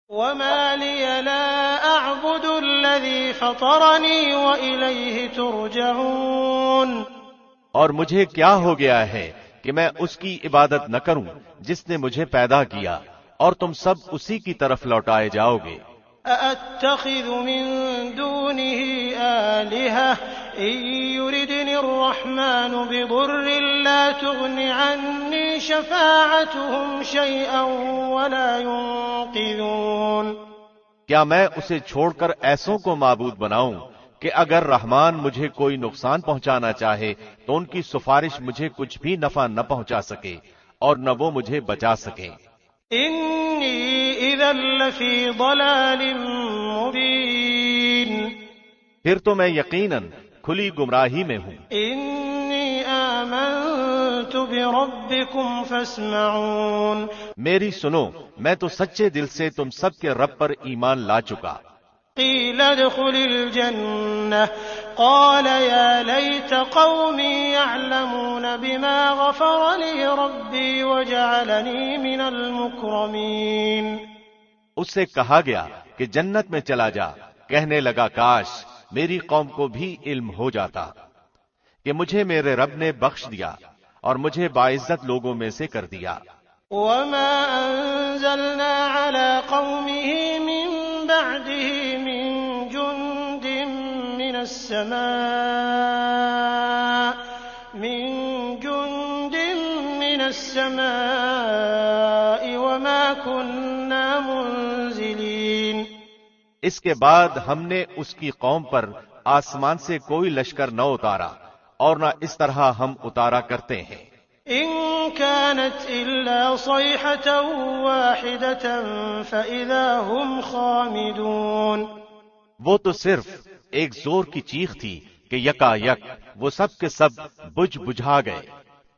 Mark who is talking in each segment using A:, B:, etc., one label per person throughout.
A: وما لي لا أعبد الذي فطرني وإليه ترجعون۔
B: اور مجھے کیا ہو گیا ہے کہ میں اس کی عبادت نہ کروں جس نے مجھے پیدا کیا، اور تم سب اسی کی طرف لوٹائے جاؤ گے۔
A: أأتخذ من دونه آلهة إن يردني الرحمن بضر لا تغن عني شفاعتهم شيئا ولا ينقذون۔
B: کیا میں اسے چھوڑ کر ایسوں کو معبود بناؤں کہ اگر رحمان مجھے کوئی نقصان پہنچانا چاہے تو ان کی سفارش مجھے کچھ بھی نفع نہ پہنچا سکے اور نہ وہ مجھے بچا سکیں۔
A: إني إذا لفي ضلال مبين۔
B: پھر تو میں یقیناً کھلی گمراہی میں ہوں۔
A: إني آمنت بربكم فاسمعون۔
B: میری سنو، میں تو سچے دل سے تم سب کے رب پر ایمان لا چکا۔
A: قيل ادخل الجنة قال يا ليت قومي يعلمون بما غفر لي ربي وجعلني من المكرمين۔
B: اس سے کہا گیا کہ جنت میں چلا جا، کہنے لگا کاش میری قوم کو بھی علم ہو جاتا کہ مجھے میرے رب نے بخش دیا اور مجھے باعزت لوگوں میں سے کر دیا۔
A: وما أنزلنا على قومه من بعده من جند من السماء وما كنا منزلين۔
B: اس کے بعد ہم نے اس کی قوم پر آسمان سے کوئی لشکر نہ اتارا اور نہ اس طرح ہم اتارا کرتے ہیں۔
A: إن كانت إلا صيحة واحدة فإذا هم خامدون۔
B: وہ تو صرف ایک زور کی چیخ تھی کہ یکا یک وہ سب کے سب بجھ بجھا گئے۔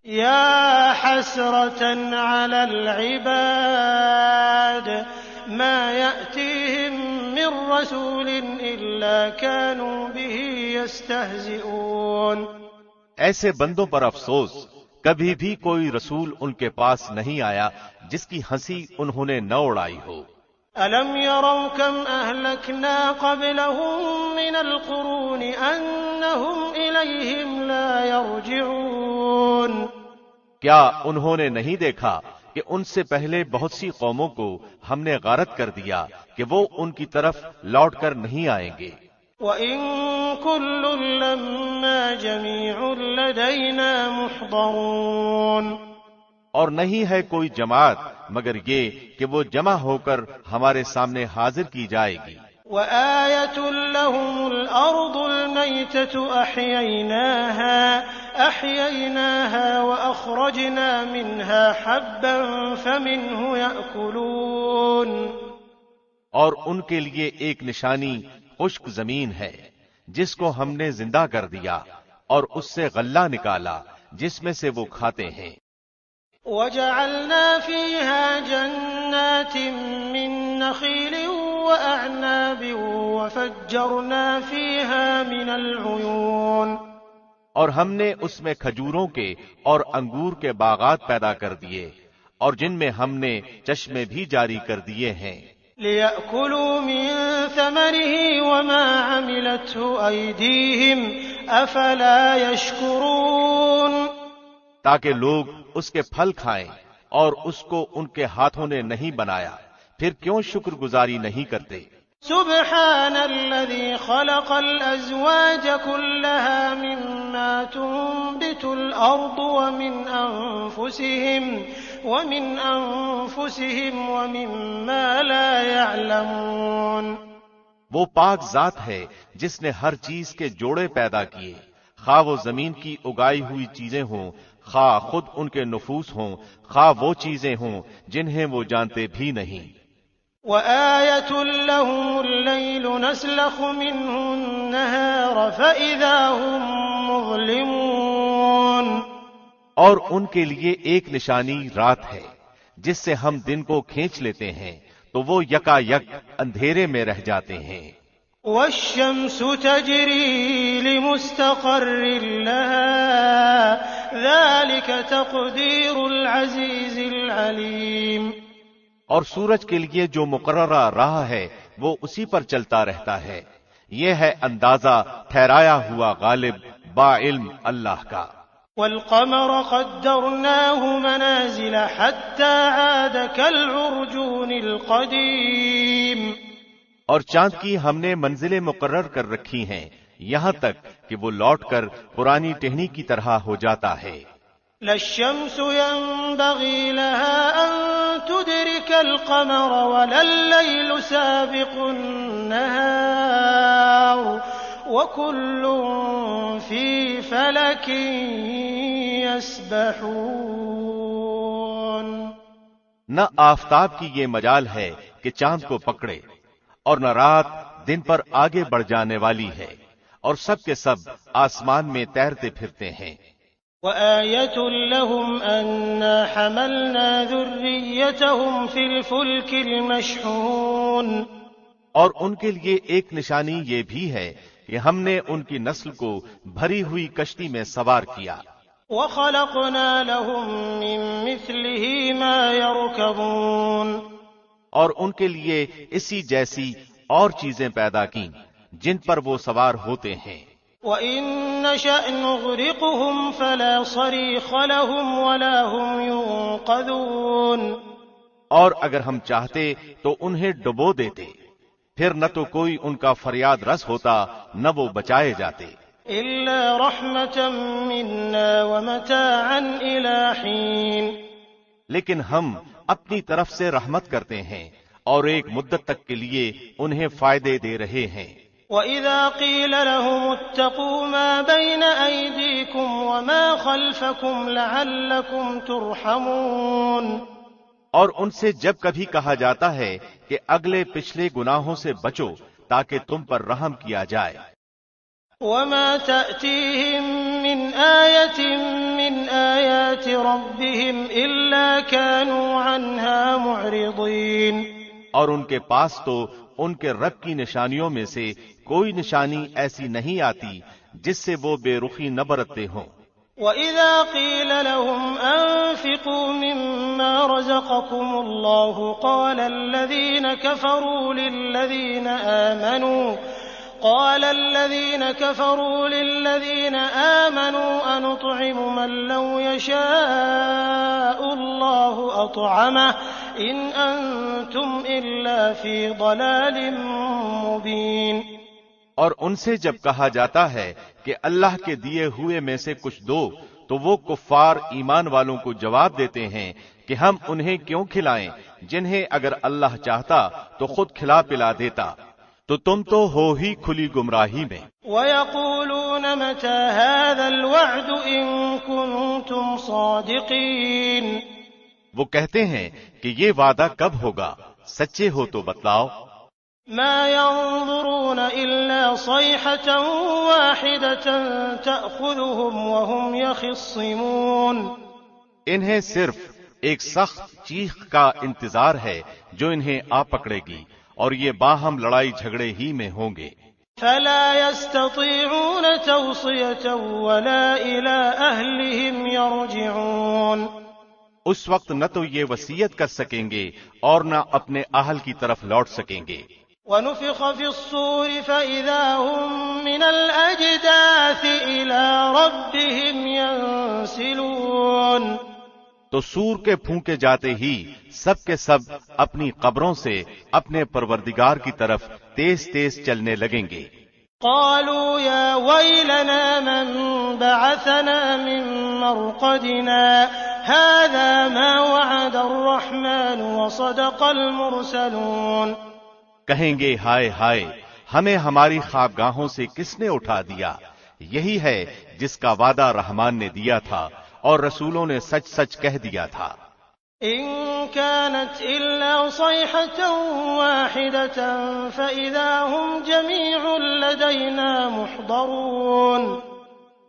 A: يا حسرة على العباد ما يأتيهم من رسول إلا كانوا به يستهزئون۔
B: ایسے بندوں پر افسوس، کبھی بھی کوئی رسول ان کے پاس نہیں آیا جس کی ہنسی انہوں نے نہ اڑائی ہو۔
A: أَلَمْ يَرَوْا كَمْ أَهْلَكْنَا قَبْلَهُمْ مِنَ الْقُرُونِ أَنَّهُمْ إِلَيْهِمْ لَا يَرْجِعُونَ۔
B: کیا انہوں نے نہیں دیکھا کہ ان سے پہلے بہت سی قوموں کو ہم نے غارت کر دیا کہ وہ ان کی طرف لوٹ کر نہیں آئیں گے۔
A: وَإِن كُلٌّ لَّمَّا جَمِيعٌ لَّدَيْنَا مُحْضَرُونَ۔
B: اور نہیں ہے کوئی جماعت مگر یہ کہ وہ جمع ہو کر ہمارے سامنے حاضر کی جائے گی۔
A: وَآيَةٌ لَّهُمُ الْأَرْضُ الْمَيْتَةُ أَحْيَيْنَاهَا وَأَخْرَجْنَا مِنْهَا حَبًّا فَمِنْهُ يَأْكُلُونَ۔
B: اور ان کے لیے ایک نشانی خشک زمین ہے جس کو ہم نے زندہ کر دیا اور اس سے غلہ نکالا جس میں سے وہ کھاتے ہیں۔
A: وَجَعَلْنَا فِيهَا جَنَّاتٍ مِّن نَّخِيلٍ وَأَعْنَابٍ وَفَجَّرْنَا فِيهَا مِنَ الْعُيُونِ۔
B: اور ہم نے اس میں کھجوروں کے اور انگور کے باغات پیدا کر دیے اور جن میں ہم نے چشمے بھی جاری کر دیے ہیں۔
A: لِيَأْكُلُوا مِن ثَمَرِهِ وَمَا عَمِلَتْهُ أَيْدِيهِمْ أَفَلَا يَشْكُرُونَ۔
B: تاکہ لوگ اس کے پھل کھائیں اور اس کو ان کے ہاتھوں نے نہیں بنایا، پھر کیوں شکر گزاری نہیں کرتے؟
A: سبحان الذي خلق الأزواج كلها مما تنبت الأرض ومن أنفسهم ومما لا يعلمون۔
B: وہ پاک ذات ہے جس نے ہر چیز کے جوڑے پیدا کیے، خواہ وہ زمین کی اگائی ہوئی چیزیں ہوں، خواہ خود ان کے نفوس ہوں، خواہ وہ چیزیں ہوں جنہیں وہ جانتے بھی نہیں۔
A: وَآيَةٌ لَّهُمُ اللَّيْلُ نَسْلَخُ مِنْهُ النَّهَارَ فَإِذَا هُمْ مُظْلِمُونَ۔
B: اور ان کے لیے ایک نشانی رات ہے جس سے ہم دن کو کھینچ لیتے ہیں تو وہ یکا یک اندھیرے میں رہ جاتے ہیں۔
A: وَالشَّمْسُ تَجْرِي لِمُسْتَقَرٍّ لَّهَا ذَلِكَ تَقْدِيرُ الْعَزِيزِ الْعَلِيمِ۔
B: اور سورج کے لیے جو مقررہ راہ ہے وہ اسی پر چلتا رہتا ہے. یہ ہے اندازہ ٹھہرایا ہوا غالب با علم اللہ کا.
A: والقمر قدرناه منازل حتى عاد كالعرجون القديم.
B: اور چاند کی ہم نے منزلیں مقرر کر رکھی ہیں یہاں تک کہ وہ لوٹ کر پرانی ٹہنی کی طرح ہو جاتا ہے.
A: لا الشمس ينبغي لها أن تدرك القمر ولا الليل سابق النهار وكل في فلك يسبحون.
B: نہ آفتاب کی یہ مجال ہے کہ چاند کو پکڑے اور نہ رات دن پر آگے بڑھ جانے والی ہے، اور سب کے سب آسمان میں تیرتے پھرتے ہیں.
A: وآية لهم أنا حملنا ذريتهم في الفلك المشحون.
B: اور ان کے لیے ایک نشانی یہ بھی ہے کہ ہم نے ان کی نسل کو بھری ہوئی کشتی میں سوار کیا.
A: وخلقنا لهم من مثله ما يركبون.
B: اور ان کے لیے اسی جیسی اور چیزیں پیدا کیں جن پر وہ سوار ہوتے ہیں.
A: وَإِن نَّشَأْ نُغْرِقْهُمْ فَلَا صَرِيخَ لَهُمْ وَلَا هُمْ يُنقَذُونَ. اور اگر ہم چاہتے تو انہیں ڈبو دیتے، پھر نہ تو کوئی ان کا فریاد رس ہوتا نہ وہ بچائے جاتے. إِلَّا رَحْمَةً مِّنَّا وَمَتَاعًا إِلَىٰ حِينٍ. لیکن ہم اپنی طرف سے رحمت کرتے ہیں اور ایک مدت تک کے لیے انہیں فائدے دے رہے ہیں. وَإِذَا قِيلَ لَهُمُ اتَّقُوا مَا بَيْنَ أَيْدِيكُمْ وَمَا خَلْفَكُمْ لَعَلَّكُمْ تُرْحَمُونَ. اور ان سے جب کبھی کہا جاتا ہے کہ اگلے پچھلے گناہوں سے بچو تاکہ تم پر رحم کیا جائے. وَمَا تَأْتِيهِم مِّنْ آيَةٍ مِّنْ آيَاتِ رَبِّهِمْ إِلَّا كَانُوا عَنْهَا مُعْرِضِينَ. اور ان کے پاس تو ان کے رب کی نشانیوں میں سے کوئی نشانی ایسی نہیں آتی جس سے وہ بے رخی نہ برتتے ہوں. وَإِذَا قِيلَ لَهُمْ أَنفِقُوا مِمَّا رَزَقَكُمُ اللَّهُ قَالَ الَّذِينَ كَفَرُوا لِلَّذِينَ آمَنُوا أَنُطْعِمُ مَن لَّوْ يَشَاءُ اللَّهُ أَطْعَمَهُ إِنْ أَنتُمْ إِلَّا فِي ضَلَالٍ مُّبِينٍ. اور ان سے جب کہا جاتا ہے کہ اللہ کے دیے ہوئے میں سے کچھ دو تو وہ کفار ایمان والوں کو جواب دیتے ہیں کہ ہم انہیں کیوں کھلائیں جنہیں اگر اللہ چاہتا تو خود کھلا پلا دیتا. تو تم تو ہو ہی کھلی گمراہی میں. وَيَقُولُونَ مَتَى هَذَا الْوَعْدُ إِن كُنتُمْ صَادِقِينَ. وہ کہتے ہیں کہ یہ وعدہ کب ہوگا، سچے ہو تو بتلاؤ. مَا يَنظُرُونَ إِلَّا صَيْحَةً وَاحِدَةً تَأْخُذُهُمْ وَهُمْ يَخِصِّمُونَ. انہیں صرف ایک سخت چیخ کا انتظار ہے جو انہیں آ پکڑے گی اور یہ باہم لڑائی جھگڑے ہی میں ہوں گے. فَلَا يَسْتَطِيعُونَ تَوْصِيَةً وَلَا إِلَىٰ أَهْلِهِمْ يَرْجِعُونَ. اس وقت نہ تو یہ وصیت کر سکیں گے اور نہ اپنے اہل کی طرف لوٹ سکیں گے. وَنُفِخَ فِي الصُّورِ فَإِذَا هُم مِّنَ الْأَجْدَاثِ إِلَىٰ رَبِّهِمْ يَنسِلُونَ. تو سور کے پھونکے جاتے ہی سب کے سب اپنی قبروں سے اپنے پروردگار کی طرف تیز تیز چلنے لگیں گے. قالوا يا ويلنا من بعثنا من مرقدنا هذا ما وعد الرحمن وصدق المرسلون. کہیں گے ہائے ہائے ہمیں ہماری خوابگاہوں سے کس نے اٹھا دیا، یہی ہے جس کا وعدہ رحمان نے دیا تھا اور رسولوں نے سچ سچ کہہ دیا تھا. إن كانت إلا صيحة واحدة فإذا هم جميع لدينا محضرون.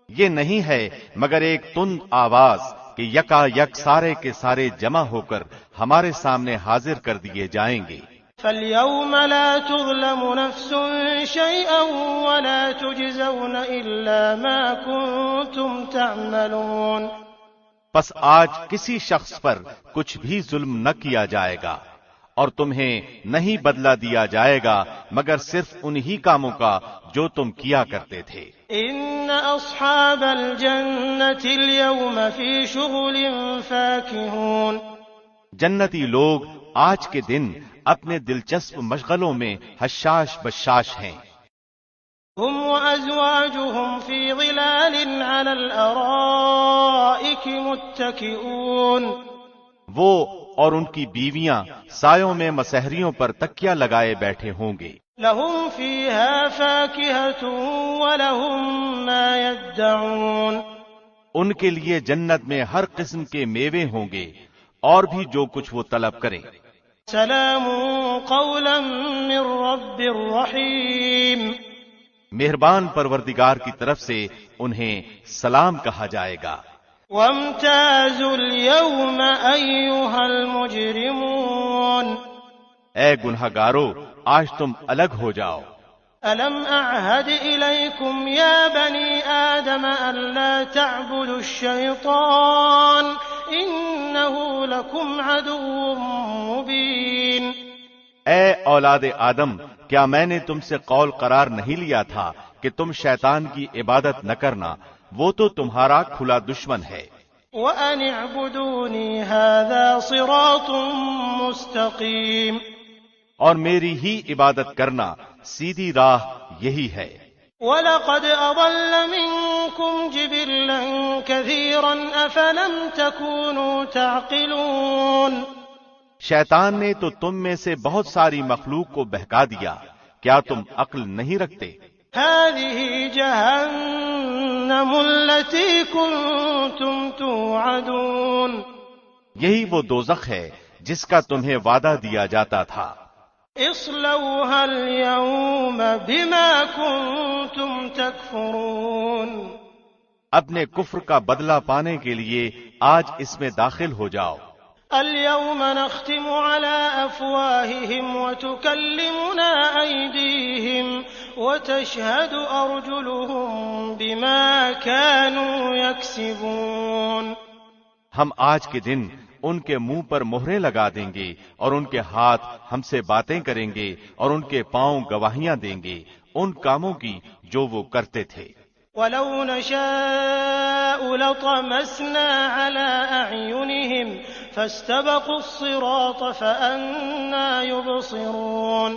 A: یہ نہیں ہے مگر ایک تند آواز کہ یکا یک سارے کے سارے جمع ہو کر ہمارے سامنے حاضر کر دیے جائیں گے. فَالْيَوْمَ لَا تُظْلَمُ نَفْسٌ شَيْئًا وَلَا تُجْزَوْنَ إِلَّا مَا كُنتُمْ تَعْمَلُونَ. پس آج کسی شخص پر کچھ بھی ظلم نہ کیا جائے گا
B: اور تمہیں نہیں بدلہ دیا جائے گا مگر صرف انہی کاموں کا جو تم کیا کرتے تھے۔
A: ان اصحاب الجنة اليوم في شغل فاكهون،
B: جنتی لوگ آج کے دن اپنے دلچسپ مشغلوں میں حشاش بشاش ہیں۔
A: هم وازواجهم في ظلال على الارائك متكئون،
B: وہ اور ان کی بیویاں سایوں میں مسہریوں پر تکیہ لگائے بیٹھے ہوں گے۔
A: لهم فيها فاكهة ولهم ما يدعون،
B: ان کے لیے جنت میں ہر قسم کے میوے ہوں گے اور بھی جو کچھ وہ طلب کریں۔
A: سلام قولا من رب رحیم،
B: مہربان پروردگار کی طرف سے انہیں سلام کہا جائے گا۔
A: وامتازوا اليوم ایھا المجرمون،
B: اے گنہگارو آج تم الگ ہو جاؤ۔
A: ألم أعهد إليكم يا بني آدم ألا تعبدوا الشيطان إنه لكم عدو مبين،
B: اے اولاد آدم کیا میں نے تم سے قول قرار نہیں لیا تھا کہ تم شیطان کی عبادت نہ کرنا، وہ تو تمہارا کھلا دشمن ہے۔
A: وأن اعبدوني هذا صراط مستقيم،
B: اور میری ہی عبادت کرنا سیدھی راہ یہی ہے۔
A: وَلَقَدْ أَضَلَّ مِنكُمْ جِبِلًّا كَثِيرًا أَفَلَمْ تَكُونُوا تَعْقِلُونَ،
B: شیطان نے تو تم میں سے بہت ساری مخلوق کو بہکا دیا، کیا تم عقل نہیں رکھتے؟
A: هَذِهِ جَهَنَّمُ الَّتِي كُنتُمْ تُوعَدُونَ،
B: یہی وہ دوزخ ہے جس کا تمہیں وعدہ دیا جاتا تھا۔
A: اصلوها اليوم بما كنتم تكفرون،
B: اپنے کفر کا بدلہ پانے کے لیے آج اس میں داخل ہو جاؤ۔
A: اليوم نختم على أفواههم وتكلمنا أيديهم وتشهد أرجلهم بما كانوا يكسبون،
B: ہم آج کے دن ان کے منہ پر مہریں لگا دیں گے اور ان کے ہاتھ ہم سے باتیں کریں گے اور ان کے پاؤں گواہیاں دیں گے ان کاموں کی جو وہ کرتے تھے۔
A: وَلَوْ نَشَاءُ لَطَمَسْنَا عَلَىٰ أَعْيُنِهِمْ فَاسْتَبَقُوا الصِّرَاطَ فَأَنَّىٰ يُبْصِرُونَ،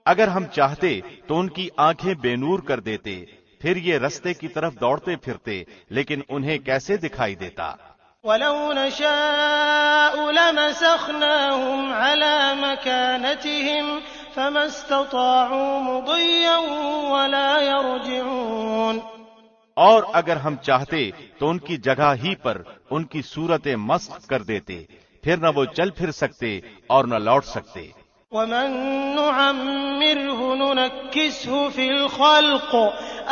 B: اگر ہم چاہتے تو ان کی آنکھیں بے نور کر دیتے، پھر یہ رستے کی طرف دوڑتے پھرتے، لیکن انہیں کیسے دکھائی دیتا۔
A: وَلَوْ نَشَاءُ لَمَسَخْنَاهُمْ عَلَىٰ مَكَانَتِهِمْ فَمَا اسْتَطَاعُوا مُضِيًّا وَلَا يَرْجِعُونَ،
B: اور اگر ہم چاہتے تو ان کی جگہ ہی پر ان کی صورتیں مسخ کر دیتے، پھر نہ وہ چل پھر سکتے اور نہ لوٹ سکتے۔
A: وَمَن نُّعَمِّرْهُ نُنَكِّسْهُ فِي الْخَلْقِ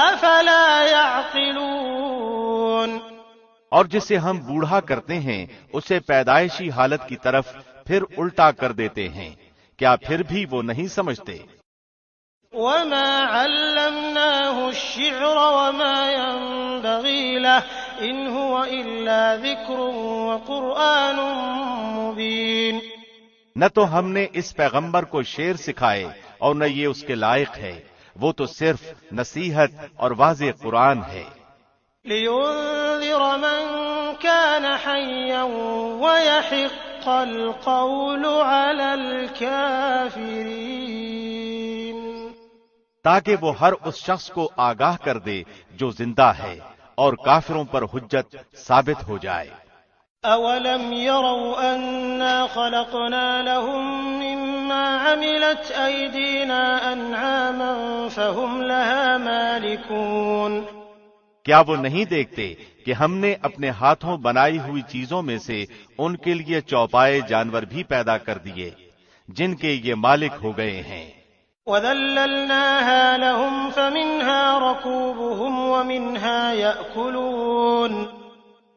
A: أَفَلَا يَعْقِلُونَ،
B: اور جسے ہم بوڑھا کرتے ہیں اسے پیدائشی حالت کی طرف پھر الٹا کر دیتے ہیں، کیا پھر بھی وہ نہیں سمجھتے؟
A: وَمَا عَلَّمْنَاهُ الشِّعْرَ وَمَا يَنبَغِي لَهُ إِنْ هُوَ إِلَّا ذِكْرٌ وَقُرْآنٌ مُّبِينٌ،
B: نہ تو ہم نے اس پیغمبر کو شعر سکھائے اور نہ یہ اس کے لائق ہے، وہ تو صرف نصیحت اور واضح قرآن ہے۔
A: لِيُنذِرَ مَن كَانَ حَيًّا وَيَحِقَّ الْقَوْلُ عَلَى الْكَافِرِينَ،
B: تاکہ وہ ہر اس شخص کو آگاہ کر دے جو زندہ ہے اور کافروں پر حجت ثابت ہو جائے۔
A: أَوَلَمْ يَرَوْا أَنَّا خَلَقْنَا لَهُم مِّمَّا عَمِلَتْ أَيْدِينَا أَنْعَامًا فَهُمْ لَهَا مَالِكُونَ،
B: کیا وہ نہیں دیکھتے کہ ہم نے اپنے ہاتھوں بنائی ہوئی چیزوں میں سے ان کے لیے چوپائے جانور بھی پیدا کر دیے جن کے یہ مالک ہو گئے ہیں۔
A: وَذَلَّلْنَاهَا لَهُمْ فَمِنْهَا رَكُوبُهُمْ وَمِنْهَا يَأْكُلُونَ،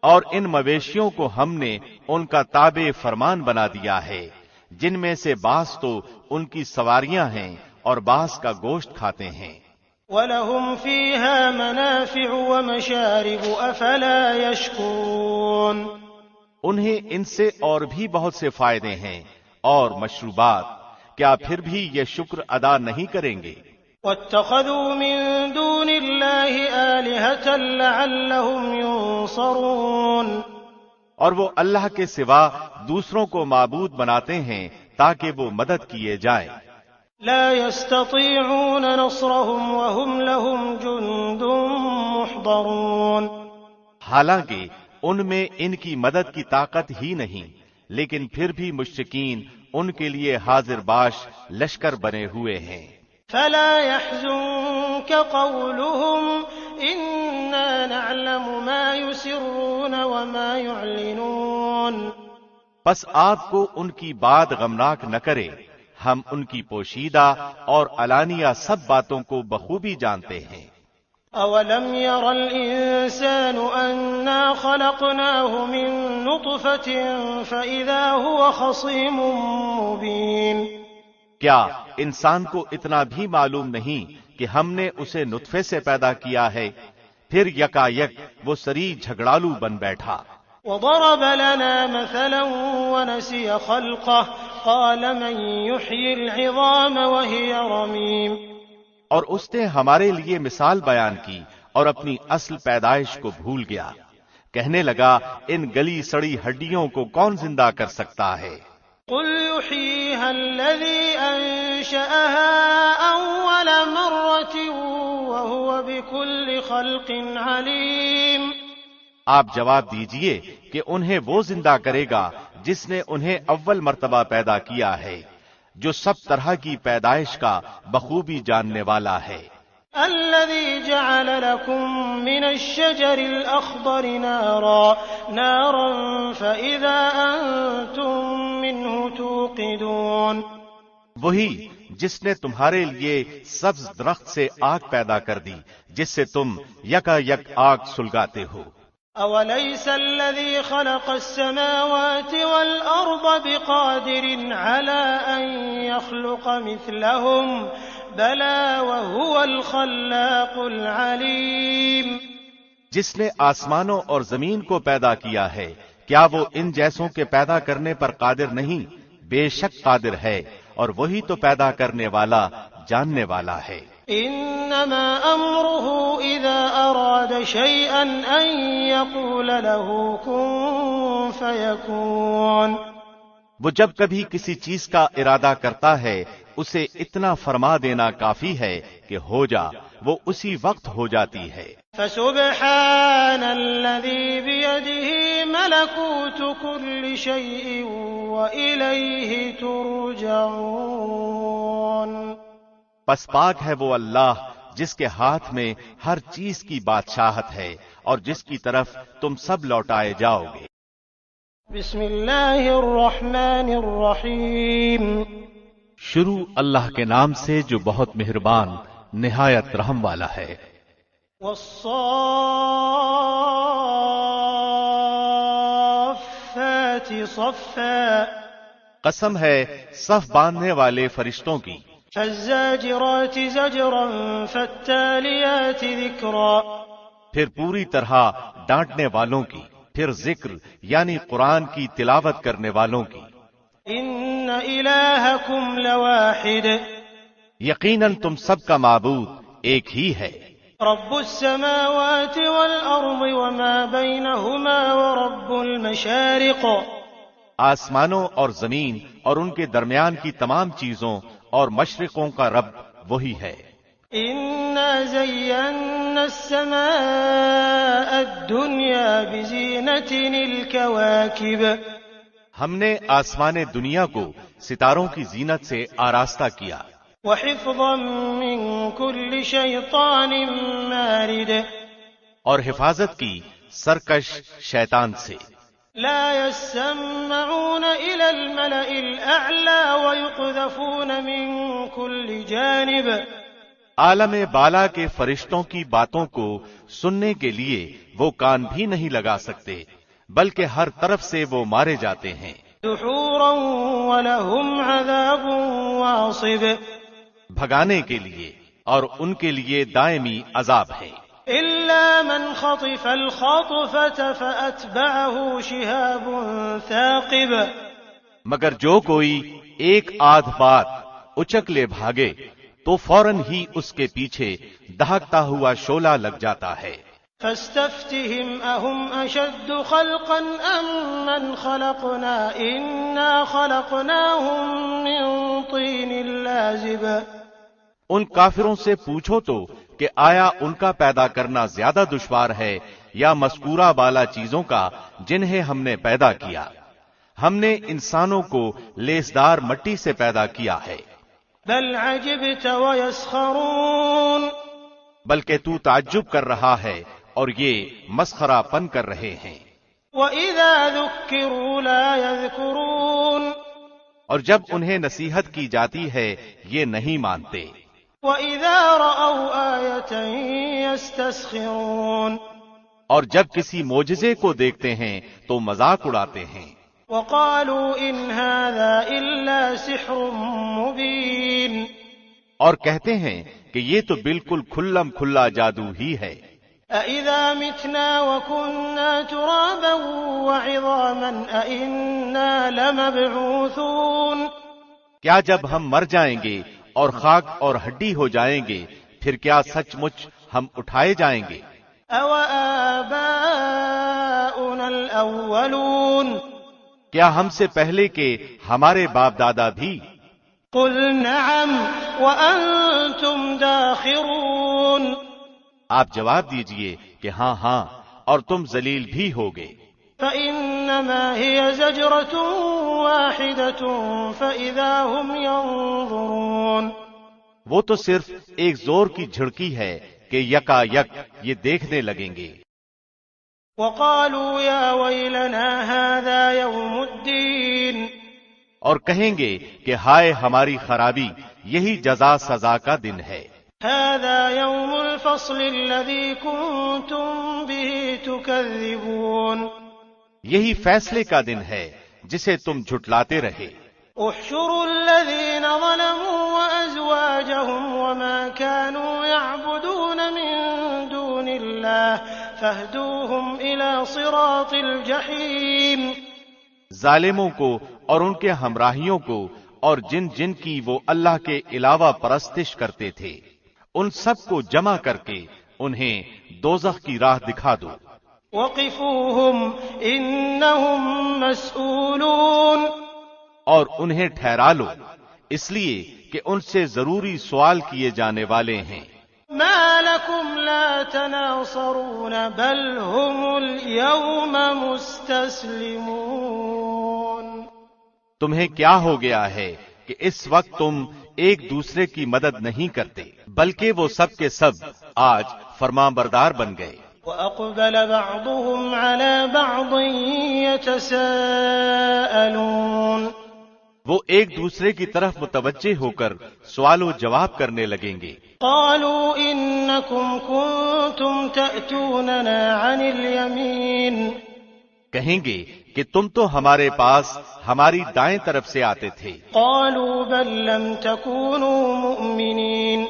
B: اور ان مویشیوں کو ہم نے ان کا تابع فرمان بنا دیا ہے، جن میں سے بعض تو ان کی سواریاں ہیں اور بعض کا گوشت کھاتے ہیں۔
A: وَلَهُمْ فِيهَا مَنَافِعُ وَمَشَارِبُ أَفَلَا يَشْكُرُونَ،
B: انہیں ان سے اور بھی بہت سے فائدے ہیں، اور مشروبات، کیا پھر بھی یہ شکر ادا نہیں کریں گے؟
A: واتخذوا من دون الله آلهة لعلهم ينصرون،
B: اور وہ اللہ کے سوا دوسروں کو معبود بناتے ہیں تاکہ وہ مدد کیے جائیں۔
A: لا يستطيعون نصرهم وهم لهم جند محضرون،
B: حالانکہ ان میں ان کی مدد کی طاقت ہی نہیں، لیکن پھر بھی مشرکین ان کے لیے حاضر باش لشکر بنے ہوئے ہیں۔
A: فلا يحزنك قولهم إنا نعلم ما يسرون وما يعلنون،
B: پس آپ کو ان کی بات غمناک نہ کرے، ہم ان کی پوشیدہ اور علانیہ سب باتوں کو بخوبی جانتے ہیں۔
A: أولم ير الإنسان أنا خلقناه من نطفة فإذا هو خصيم مبين،
B: کیا انسان کو اتنا بھی معلوم نہیں کہ ہم نے اسے نطفے سے پیدا کیا ہے، پھر یکا یک وہ سری جھگڑالو بن بیٹھا۔
A: وضرب لنا مثلا ونسي خلقه قال من يحيي العظام وهي رميم،
B: اور اس نے ہمارے لیے مثال بیان کی اور اپنی اصل پیدائش کو بھول گیا، کہنے لگا ان گلی سڑی ہڈیوں کو کون زندہ کر سکتا ہے؟
A: قل يحييها الذي أنشأها أول مرة وهو بكل خلق عليم،
B: آپ جواب دیجئے کہ انہیں وہ زندہ کرے گا جس نے انہیں اول مرتبہ پیدا کیا ہے، جو سب طرح کی پیدائش کا بخوبی جاننے والا ہے۔
A: الذي جعل لكم من الشجر الأخضر نارا فإذا أنتم منه توقدون،
B: وہی جس نے تمہارے لیے سبز درخت سے آگ پیدا کر دی جس سے تم یکا یک آگ سلگاتے ہو۔
A: أوليس الذي خلق السماوات والأرض بقادر على أن يخلق مثلهم بلى وهو الخلاق العليم،
B: جس نے آسمانوں اور زمین کو پیدا کیا ہے کیا وہ ان جیسوں کے پیدا کرنے پر قادر نہیں؟ بے شک قادر ہے، اور وہی تو پیدا کرنے والا جاننے والا ہے۔
A: انما امره اذا اراد شيئا ان يقول له كن فيكون،
B: وہ جب کبھی کسی چیز کا ارادہ کرتا ہے اسے اتنا فرما دینا کافی ہے کہ ہو جا، وہ اسی وقت ہو جاتی ہے۔
A: فسبحان الذي بيده ملكوت كل شيء وإليه ترجعون،
B: پس پاک ہے وہ اللہ جس کے ہاتھ میں ہر چیز کی بادشاہت ہے اور جس کی طرف تم سب لوٹائے جاؤ گے۔
A: بسم اللہ الرحمن الرحیم،
B: شروع اللہ کے نام سے جو بہت مہربان نہایت رحم والا ہے۔
A: والصافات صفا،
B: قسم ہے صف باندھنے والے فرشتوں کی۔
A: فالزاجرات زجرا فالتاليات ذکرا،
B: پھر پوری طرح ڈانٹنے والوں کی، پھر ذکر یعنی قرآن کی تلاوت کرنے والوں کی۔
A: ان الہکم لواحد،
B: یقیناً تم سب کا معبود ایک ہی ہے۔
A: رب السماوات والارض وما بینہما ورب المشارق،
B: آسمانوں اور زمین اور ان کے درمیان کی تمام چیزوں اور مشرقوں کا رب وہی ہے۔
A: انا زینا السماء الدنیا بزینة الکواکب،
B: ہم نے آسمان دنیا کو ستاروں کی زینت سے آراستہ کیا،
A: وحفظا من كل شیطان مارد،
B: اور حفاظت کی سرکش شیطان سے۔
A: لا يسمعون إلى الملأ الأعلى ويقذفون من كل جانب،
B: عالم بالا کے فرشتوں کی باتوں کو سننے کے لیے وہ کان بھی نہیں لگا سکتے، بلکہ ہر طرف سے وہ مارے جاتے ہیں۔
A: دحورا ولهم عذاب واصب،
B: بھگانے کے لیے اور ان کے لیے دائمی عذاب ہے۔
A: إلا من خطف الخطفة فأتبعه شهاب ثاقب،
B: مگر جو کوئی ایک آدھ بات اچک لے بھاگے تو فوراً ہی اس کے پیچھے دہکتا ہوا شعلہ لگ جاتا ہے۔
A: فاستفتهم أهم أشد خلقا أم من خلقنا إنا خلقناهم من طين لازب۔
B: ان کافروں سے پوچھو تو کہ آیا ان کا پیدا کرنا زیادہ دشوار ہے یا مذکورہ بالا چیزوں کا جنہیں ہم نے پیدا کیا؟ ہم نے انسانوں کو لیسدار مٹی سے پیدا کیا ہے۔
A: بل عجبت ويسخرون،
B: بلکہ تو تعجب کر رہا ہے اور یہ مسخرہ پن کر رہے ہیں۔
A: وَإِذَا ذُكِّرُوا لَا يَذْكُرُونَ،
B: اور جب انہیں نصیحت کی جاتی ہے یہ نہیں مانتے۔
A: وَإِذَا رَأَوْا آيَةً يَسْتَسْخِرُونَ،
B: اور جب کسی معجزے کو دیکھتے ہیں تو مذاق اڑاتے ہیں۔
A: وَقَالُوا إِنْ هَذَا إِلَّا سِحْرٌ مُبِينٌ،
B: اور کہتے ہیں کہ یہ تو بالکل کھلم کھلا جادو ہی ہے۔
A: أَإِذَا مِتْنَا وَكُنَّا تُرَابًا وَعِظَامًا أَإِنَّا لَمَبْعُوثُونَ،
B: کیا جب ہم مر جائیں گے اور خاک اور ہڈی ہو جائیں گے پھر کیا سچ مچ ہم اٹھائے جائیں گے؟
A: أَوَآبَاؤُنَا الْأَوَّلُونَ،
B: کیا ہم سے پہلے کے ہمارے باپ دادا بھی؟
A: قُلْ نَعَمْ وَأَنْتُمْ دَاخِرُونَ،
B: آپ جواب دیجئے کہ ہاں ہاں، اور تم ذلیل بھی ہوگے۔
A: فَإِنَّمَا هِيَ زَجْرَةٌ وَاحِدَةٌ فَإِذَا هُمْ يَنظُرُونَ،
B: وہ تو صرف ایک زور کی جھڑکی ہے کہ یکا یک یہ دیکھنے لگیں گے۔
A: وَقَالُوا يَا وَيْلَنَا هَذَا يَوْمُ الدِّينِ،
B: اور کہیں گے کہ ہائے ہماری خرابی، یہی جزا سزا کا دن ہے۔
A: هَذَا يَوْمُ الْفَصْلِ الَّذِي كُنتُم بِهِ تُكَذِّبُونَ،
B: یہی فیصلے کا دن ہے جسے تم جھٹلاتے رہے۔
A: احشروا الذين ظلموا وأزواجهم وما كانوا يعبدون من دون الله فاهدوهم إلى صراط الجحيم،
B: ظالموں کو اور ان کے ہمراہیوں کو اور جن جن کی وہ اللہ کے علاوہ پرستش کرتے تھے ان سب کو جمع کر کے انہیں دوزخ کی راہ دکھا دو۔
A: وقفوهم إنهم مسؤولون،
B: اور انہیں ٹھہرا لو اس لیے کہ ان سے ضروری سوال کیے جانے والے ہیں۔
A: ما لكم لا تناصرون بل هم اليوم مستسلمون،
B: تمہیں کیا ہو گیا ہے کہ اس وقت تم ایک دوسرے کی مدد نہیں کرتے بلکہ وہ سب کے سب آج فرمانبردار بن گئے۔
A: وأقبل بعضهم على بعض يتساءلون،
B: وہ ایک دوسرے کی طرف متوجہ ہو کر سوال و جواب کرنے لگیں گے۔
A: قالوا إنكم كنتم تأتوننا عن اليمين،
B: کہیں گے کہ تم تو ہمارے پاس ہماری دائیں طرف سے آتے تھے۔
A: قالوا بل لم تكونوا مؤمنين،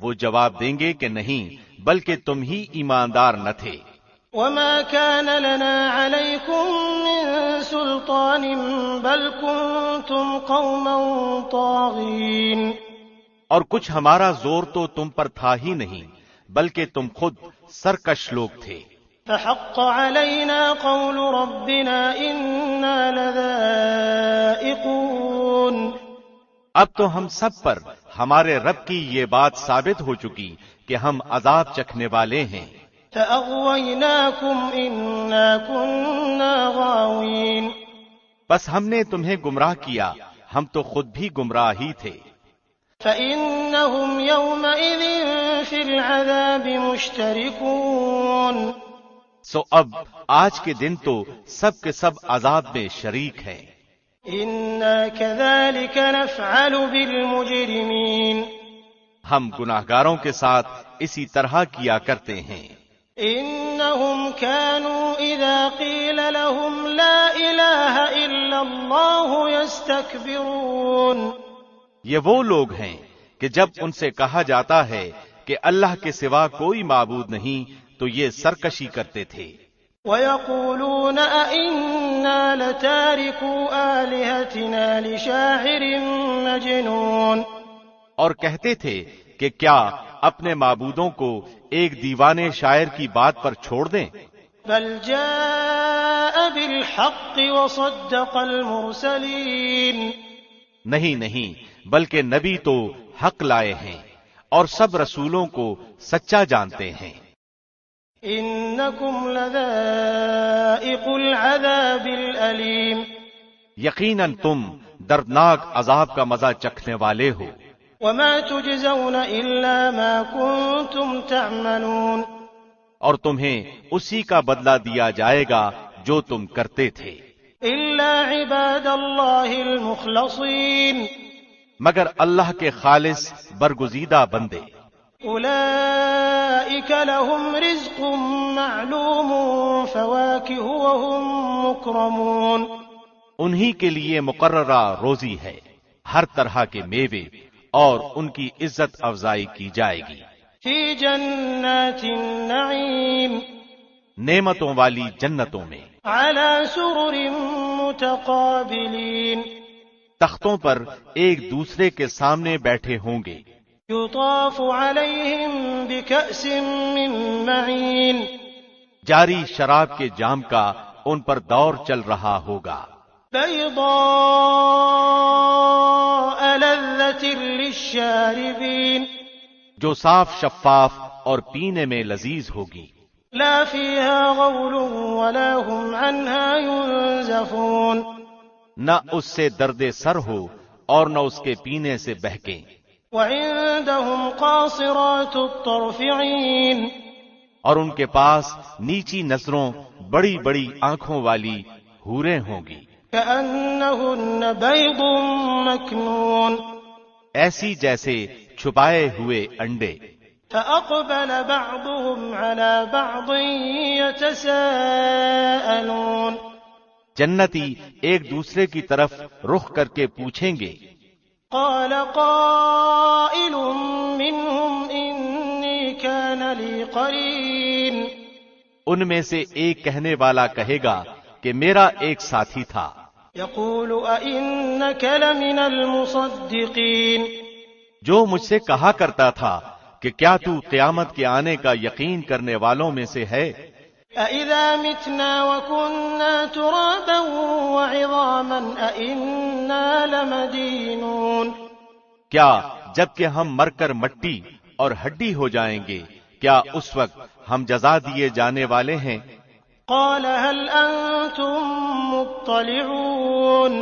B: وہ جواب دیں گے کہ نہیں بلکہ تم ہی ایماندار نہ تھے۔
A: وما كان لنا عليكم من سلطان بل كنتم قوما طاغين،
B: اور کچھ ہمارا زور تو تم پر تھا ہی نہیں بلکہ تم خود سرکش لوگ تھے۔
A: فحق علينا قول ربنا إنا لذائقون،
B: اب تو ہم سب پر ہمارے رب کی یہ بات ثابت ہو چکی کہ ہم عذاب چکھنے والے ہیں۔
A: فأغويناكم إنا كنا غاوين،
B: بس ہم نے تمہیں گمراہ کیا، ہم تو خود بھی گمراہ ہی تھے۔
A: فإنهم يومئذ في العذاب مشتركون،
B: سو اب آج کے دن تو سب کے سب عذاب میں شریک ہیں۔
A: إنا كذلك نفعل بالمجرمين،
B: ہم گناہگاروں کے ساتھ اسی طرح کیا کرتے ہیں۔
A: إنهم كانوا إذا قيل لهم لا إله إلا الله يستكبرون،
B: یہ وہ لوگ ہیں کہ جب ان سے کہا جاتا ہے کہ اللہ کے سوا کوئی معبود نہیں تو یہ سرکشی کرتے تھے۔
A: وَيَقُولُونَ أَإِنَّا لَتَارِكُو آلِهَتِنَا لِشَاعِرٍ مَجْنُونٍ،
B: اور کہتے تھے کہ کیا اپنے معبودوں کو ایک دیوانے شاعر کی بات پر چھوڑ دیں؟
A: بَلْ جَاءَ بِالْحَقِّ وَصَدَّقَ الْمُرْسَلِينَ،
B: نہیں، بلکہ نبی تو حق لائے ہیں اور سب رسولوں کو سچا جانتے ہیں۔
A: إِنَّكُمْ لَذَائِقُو الْعَذَابِ الْأَلِيمِ،
B: یقیناً تم دردناک عذاب کا مزہ چکھنے والے ہو۔
A: وَمَا تُجْزَوْنَ إِلَّا مَا كُنتُمْ تَعْمَلُونَ،
B: اور تمہیں اسی کا بدلہ دیا جائے گا جو تم کرتے تھے،
A: إِلَّا عِبَادَ اللَّهِ الْمُخْلَصِينَ،
B: مگر اللہ کے خالص برگزیدہ بندے۔
A: أُولَئِكَ لَهُمْ رِزْقٌ مَّعْلُومٌ فَوَاكِهُ وَهُم مُّكْرَمُونَ،
B: انہی کے لیے مقررہ روزی ہے، ہر طرح کے میوے، اور ان کی عزت افزائی کی جائے گی۔
A: فِي جَنَّاتِ النَّعِيمِ،
B: نعمتوں والی جنتوں میں،
A: عَلَى سُرُرٍ مُتَقَابِلِينَ،
B: تختوں پر ایک دوسرے کے سامنے بیٹھے ہوں گے۔
A: يُطَافُ عَلَيْهِمْ بِكَأْسٍ مِّن مَّعِينٍ،
B: جاری شراب کے جام کا ان پر دور چل رہا ہوگا۔
A: بَيْضَاءَ لَذَّةٍ لِّلشَّارِبِينَ،
B: جو صاف شفاف اور پینے میں لذیذ ہوگی۔
A: لَا فِيهَا غَوْلٌ وَلَا هُمْ عَنْهَا يُنزَفُونَ،
B: نہ اس سے درد سر ہو اور نہ اس کے پینے سے بہکیں۔
A: وَعِندَهُمْ قَاصِرَاتُ الطَّرْفِ عِينٌ،
B: اور ان کے پاس نیچی نظروں بڑی بڑی آنکھوں والی حوریں ہوں گی،
A: كَأَنَّهُنَّ بَيْضٌ مَّكْنُونٌ،
B: ایسی جیسے چھپائے ہوئے انڈے۔
A: فَأَقْبَلَ بَعْضُهُمْ عَلَى بَعْضٍ يَتَسَاءَلُونَ،
B: جنتی ایک دوسرے کی طرف رخ کر کے پوچھیں گے۔
A: قَالَ قَائِلٌ مِّنْهُمْ إِنِّي كَانَ لِي قَرِينٌ،
B: ان میں سے ایک کہنے والا کہے گا کہ میرا ایک ساتھی تھا۔
A: يَقُولُ أَإِنَّكَ لَمِنَ الْمُصَدِّقِينَ،
B: جو مجھ سے کہا کرتا تھا کہ کیا تو قیامت کے آنے کا یقین کرنے والوں میں سے ہے؟
A: أَإِذَا مِتْنَا وَكُنَّا تُرَابًا وَعِظَامًا أَإِنَّا لَمَدِينُونَ،
B: کیا جب کہ ہم مر کر مٹی اور ہڈی ہو جائیں گے، کیا اس وقت ہم جزا دیے جانے والے ہیں؟
A: قَالَ هَلْ أَنتُم مُّطَّلِعُونَ،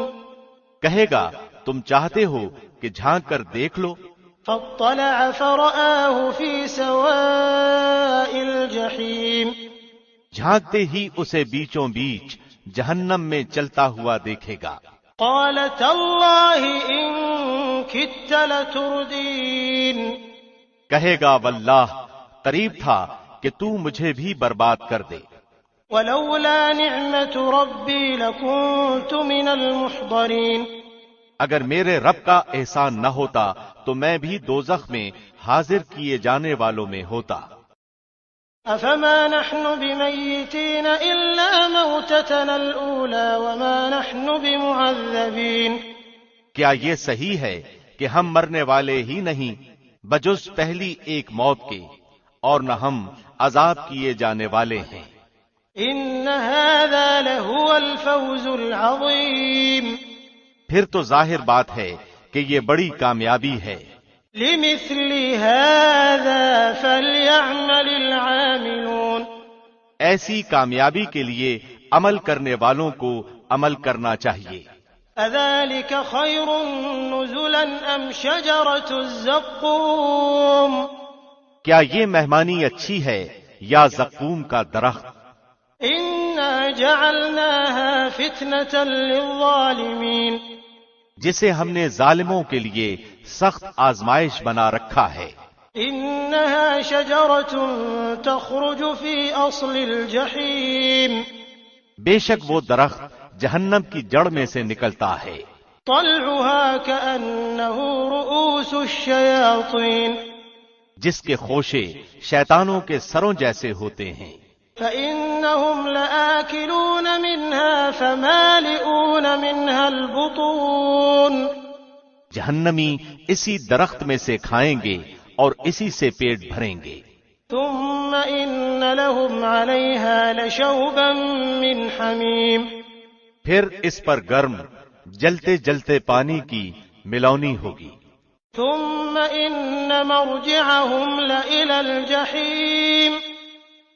B: کہے گا تم چاہتے ہو کہ جھانک کر دیکھ لو۔
A: فَاطَّلَعَ فَرَآهُ فِي سَوَاءِ الْجَحِيمِ،
B: جھانکتے ہی اسے بیچوں بیچ جہنم میں چلتا ہوا دیکھے گا۔
A: قَالَ تَاللَّهِ إِن كِدتَّ لَتُرْدِينِ،
B: کہے گا واللہ قریب تھا کہ تو مجھے بھی برباد کر دے۔
A: وَلَوْلَا نِعْمَةُ رَبِّي لَكُنتُ مِنَ الْمُحْضَرِينَ،
B: اگر میرے رب کا احسان نہ ہوتا تو میں بھی دوزخ میں حاضر کیے جانے والوں میں ہوتا۔
A: أَفَمَا نَحْنُ بِمَيِّتِينَ إِلَّا مَوْتَتَنَا الْأُولَى وَمَا نَحْنُ بِمُعَذَّبِينَ،
B: کیا یہ صحیح ہے کہ ہم مرنے والے ہی نہیں بجز پہلی ایک موت کے، اور نہ ہم عذاب کیے جانے والے ہیں۔
A: إِنَّ هَذَا لَهُوَ الْفَوْزُ الْعَظِيمُ،
B: پھر تو ظاہر بات ہے کہ یہ بڑی کامیابی ہے۔
A: لِمِثْلِ هَذَا فَلْيَعْمَلِ الْعَامِلُونَ،
B: ایسی کامیابی کے لیے عمل کرنے والوں کو عمل کرنا چاہیے۔
A: أَذَلِكَ خَيْرٌ نُزُلًا أَمْ شَجَرَةُ الزَّقُّومِ،
B: کیا یہ مہمانی اچھی ہے یا زقوم کا درخت؟
A: إِنَّا جَعَلْنَاهَا فِتْنَةً لِلظَّالِمِينَ،
B: جسے ہم نے ظالموں کے لیے سخت آزمائش بنا رکھا ہے۔
A: إِنَّهَا شَجَرَةٌ تَخْرُجُ فِي أَصْلِ الْجَحِيمِ،
B: بے شک وہ درخت جہنم کی جڑ میں سے نکلتا ہے۔
A: طَلْعُهَا كَأَنَّهُ رُءُوسُ الشَّيَاطِينِ،
B: جس کے خوشے شیطانوں کے سروں جیسے ہوتے ہیں۔
A: فإنهم لآكلون منها فمالئون منها البطون
B: جہنمی اسی درخت میں سے کھائیں گے اور اسی سے پیٹ بھریں گے.
A: ثم إن لهم عليها لشوبا من حميم
B: پھر اس پر گرم جلتے جلتے پانی کی ملونی ہوگی.
A: ثم إن مرجعهم لإلى الجحيم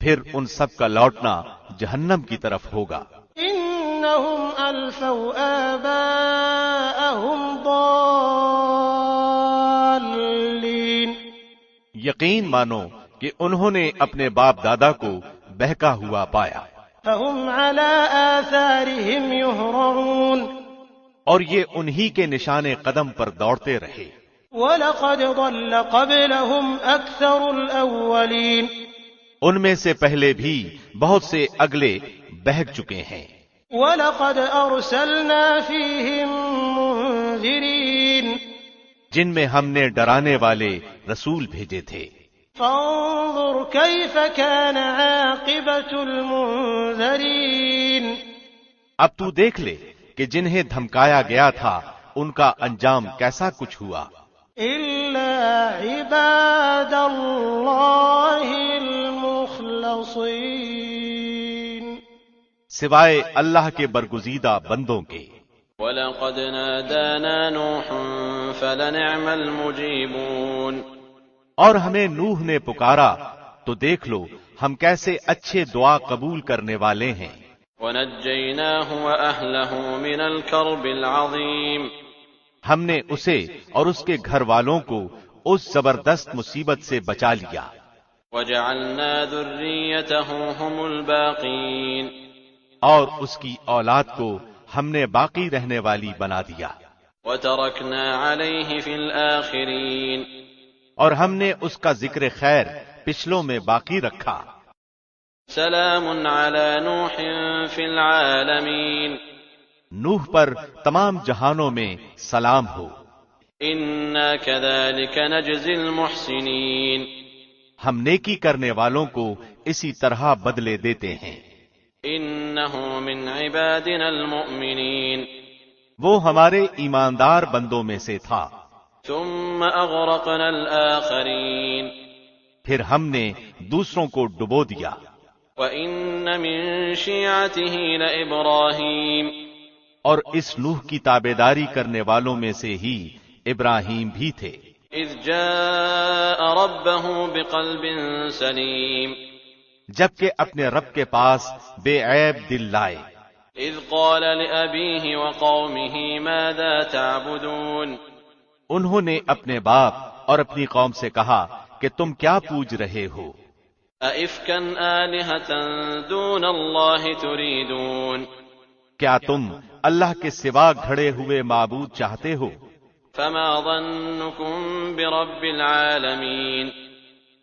B: پھر ان سب کا لوٹنا جہنم کی طرف ہوگا.
A: إنهم ألفوا آباءهم ضالين
B: یقین مانو کہ انہوں نے اپنے باپ دادا کو بہکا ہوا پایا.
A: فهم على آثارهم يهرعون
B: اور یہ انہی کے نشان قدم پر دوڑتے رہے.
A: وَلَقَدْ ضَلَّ قَبْلَهُمْ أَكْثَرُ الْأَوَّلِينَ
B: ان میں سے پہلے بھی بہت سے اگلے بہک چکے ہیں.
A: وَلَقَدْ أَرْسَلْنَا فِيهِمْ مُنذِرِينَ
B: جن میں ہم نے ڈرانے والے رسول بھیجے تھے.
A: فانظر كيف كان عاقبة المنذرين
B: اب تو دیکھ لے کہ جنہیں دھمکایا گیا تھا ان کا انجام کیسا کچھ ہوا.
A: إلا عباد الله المخلصين
B: سوائے اللہ کے برگزیدہ بندوں کے.
C: وَلَقَدْ نَادَانَا نُوحٌ فَلَنِعْمَ الْمُجِيبُونَ
B: اور ہمیں نوح نے پکارا تو دیکھ لو ہم کیسے اچھے دعا قبول کرنے والے ہیں.
C: وَنَجَّيْنَاهُ وَأَهْلَهُ مِنَ الْكَرْبِ الْعَظِيمِ
B: ہم نے اسے اور اس کے گھر والوں کو اس زبردست مصیبت سے بچا لیا.
C: وَجَعَلْنَا ذُرِّيَّتَهُ هُمُ الْبَاقِينَ
B: اور اس کی اولاد کو ہم نے باقی رہنے والی بنا دیا.
C: وَتَرَكْنَا عَلَيْهِ فِي الْآخِرِينَ
B: اور ہم نے اس کا ذکر خیر پچھلوں میں باقی رکھا.
C: سلام علی نوح فی العالمین
B: نوح پر تمام جہانوں میں سلام ہو.
C: انا کذالک نجزی المحسنین
B: ہم نیکی کرنے والوں کو اسی طرح بدلے دیتے ہیں.
C: انہ من عبادنا المؤمنین
B: وہ ہمارے ایماندار بندوں میں سے تھا.
C: ثم اغرقنا الآخرین
B: پھر ہم نے دوسروں کو ڈبو دیا.
C: وَإِنَّ مِن شِيعَتِهِ لَإِبْرَاهِيمَ
B: اور اس نوح کی تابعداری کرنے والوں میں سے ہی ابراہیم بھی تھے.
C: اذ جاء ربه بقلب سلیم
B: جبکہ اپنے رب کے پاس بے عیب دل لائے.
C: اذ قال لأبيه وقومه ماذا تعبدون
B: انہوں نے اپنے باپ اور اپنی قوم سے کہا کہ تم کیا پوج رہے ہو.
C: أَئِفْكًا آلِهَةً دُونَ اللَّهِ تُرِيدُونَ
B: کیا تم اللہ کے سوا گھڑے ہوئے معبود چاہتے ہو؟
C: فَمَا ظَنُّكُمْ بِرَبِّ الْعَالَمِينَ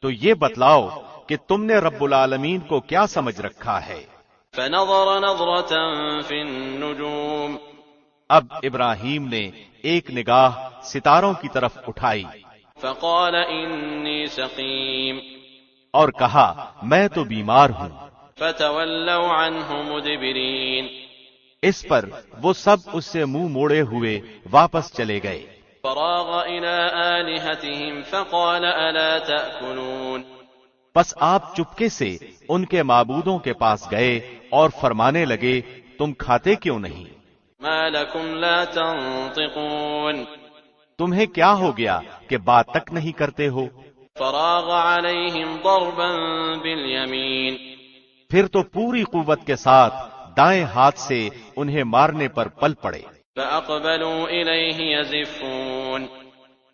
B: تو یہ بتلاؤ کہ تم نے رب العالمین کو کیا سمجھ رکھا ہے.
C: فَنَظَرَ نَظْرَةً فِي النُّجُومِ
B: اب ابراہیم نے ایک نگاہ ستاروں کی طرف اٹھائی.
C: فَقَالَ إِنِّي سَقِيمٌ
B: اور کہا میں تو بیمار ہوں.
C: فَتَوَلَّوْا عَنْهُ مُدْبِرِينَ
B: اس پر وہ سب اس سے منہ موڑے ہوئے واپس چلے گئے.
C: فَرَاغَ إِلَىٰ آلِهَتِهِمْ فَقَالَ أَلَا تَأْكُلُونَ
B: پس آپ چپکے سے ان کے معبودوں کے پاس گئے اور فرمانے لگے تم کھاتے کیوں نہیں؟
C: مَا لَكُمْ لَا تَنطِقُونَ
B: تمہیں کیا ہو گیا کہ بات تک نہیں کرتے ہو؟
C: فراغ علیہم ضربا بالیمین
B: پھر تو پوری قوت کے ساتھ دائیں ہاتھ سے انہیں مارنے پر پل پڑے.
C: فاقبلوا الیہ یزفون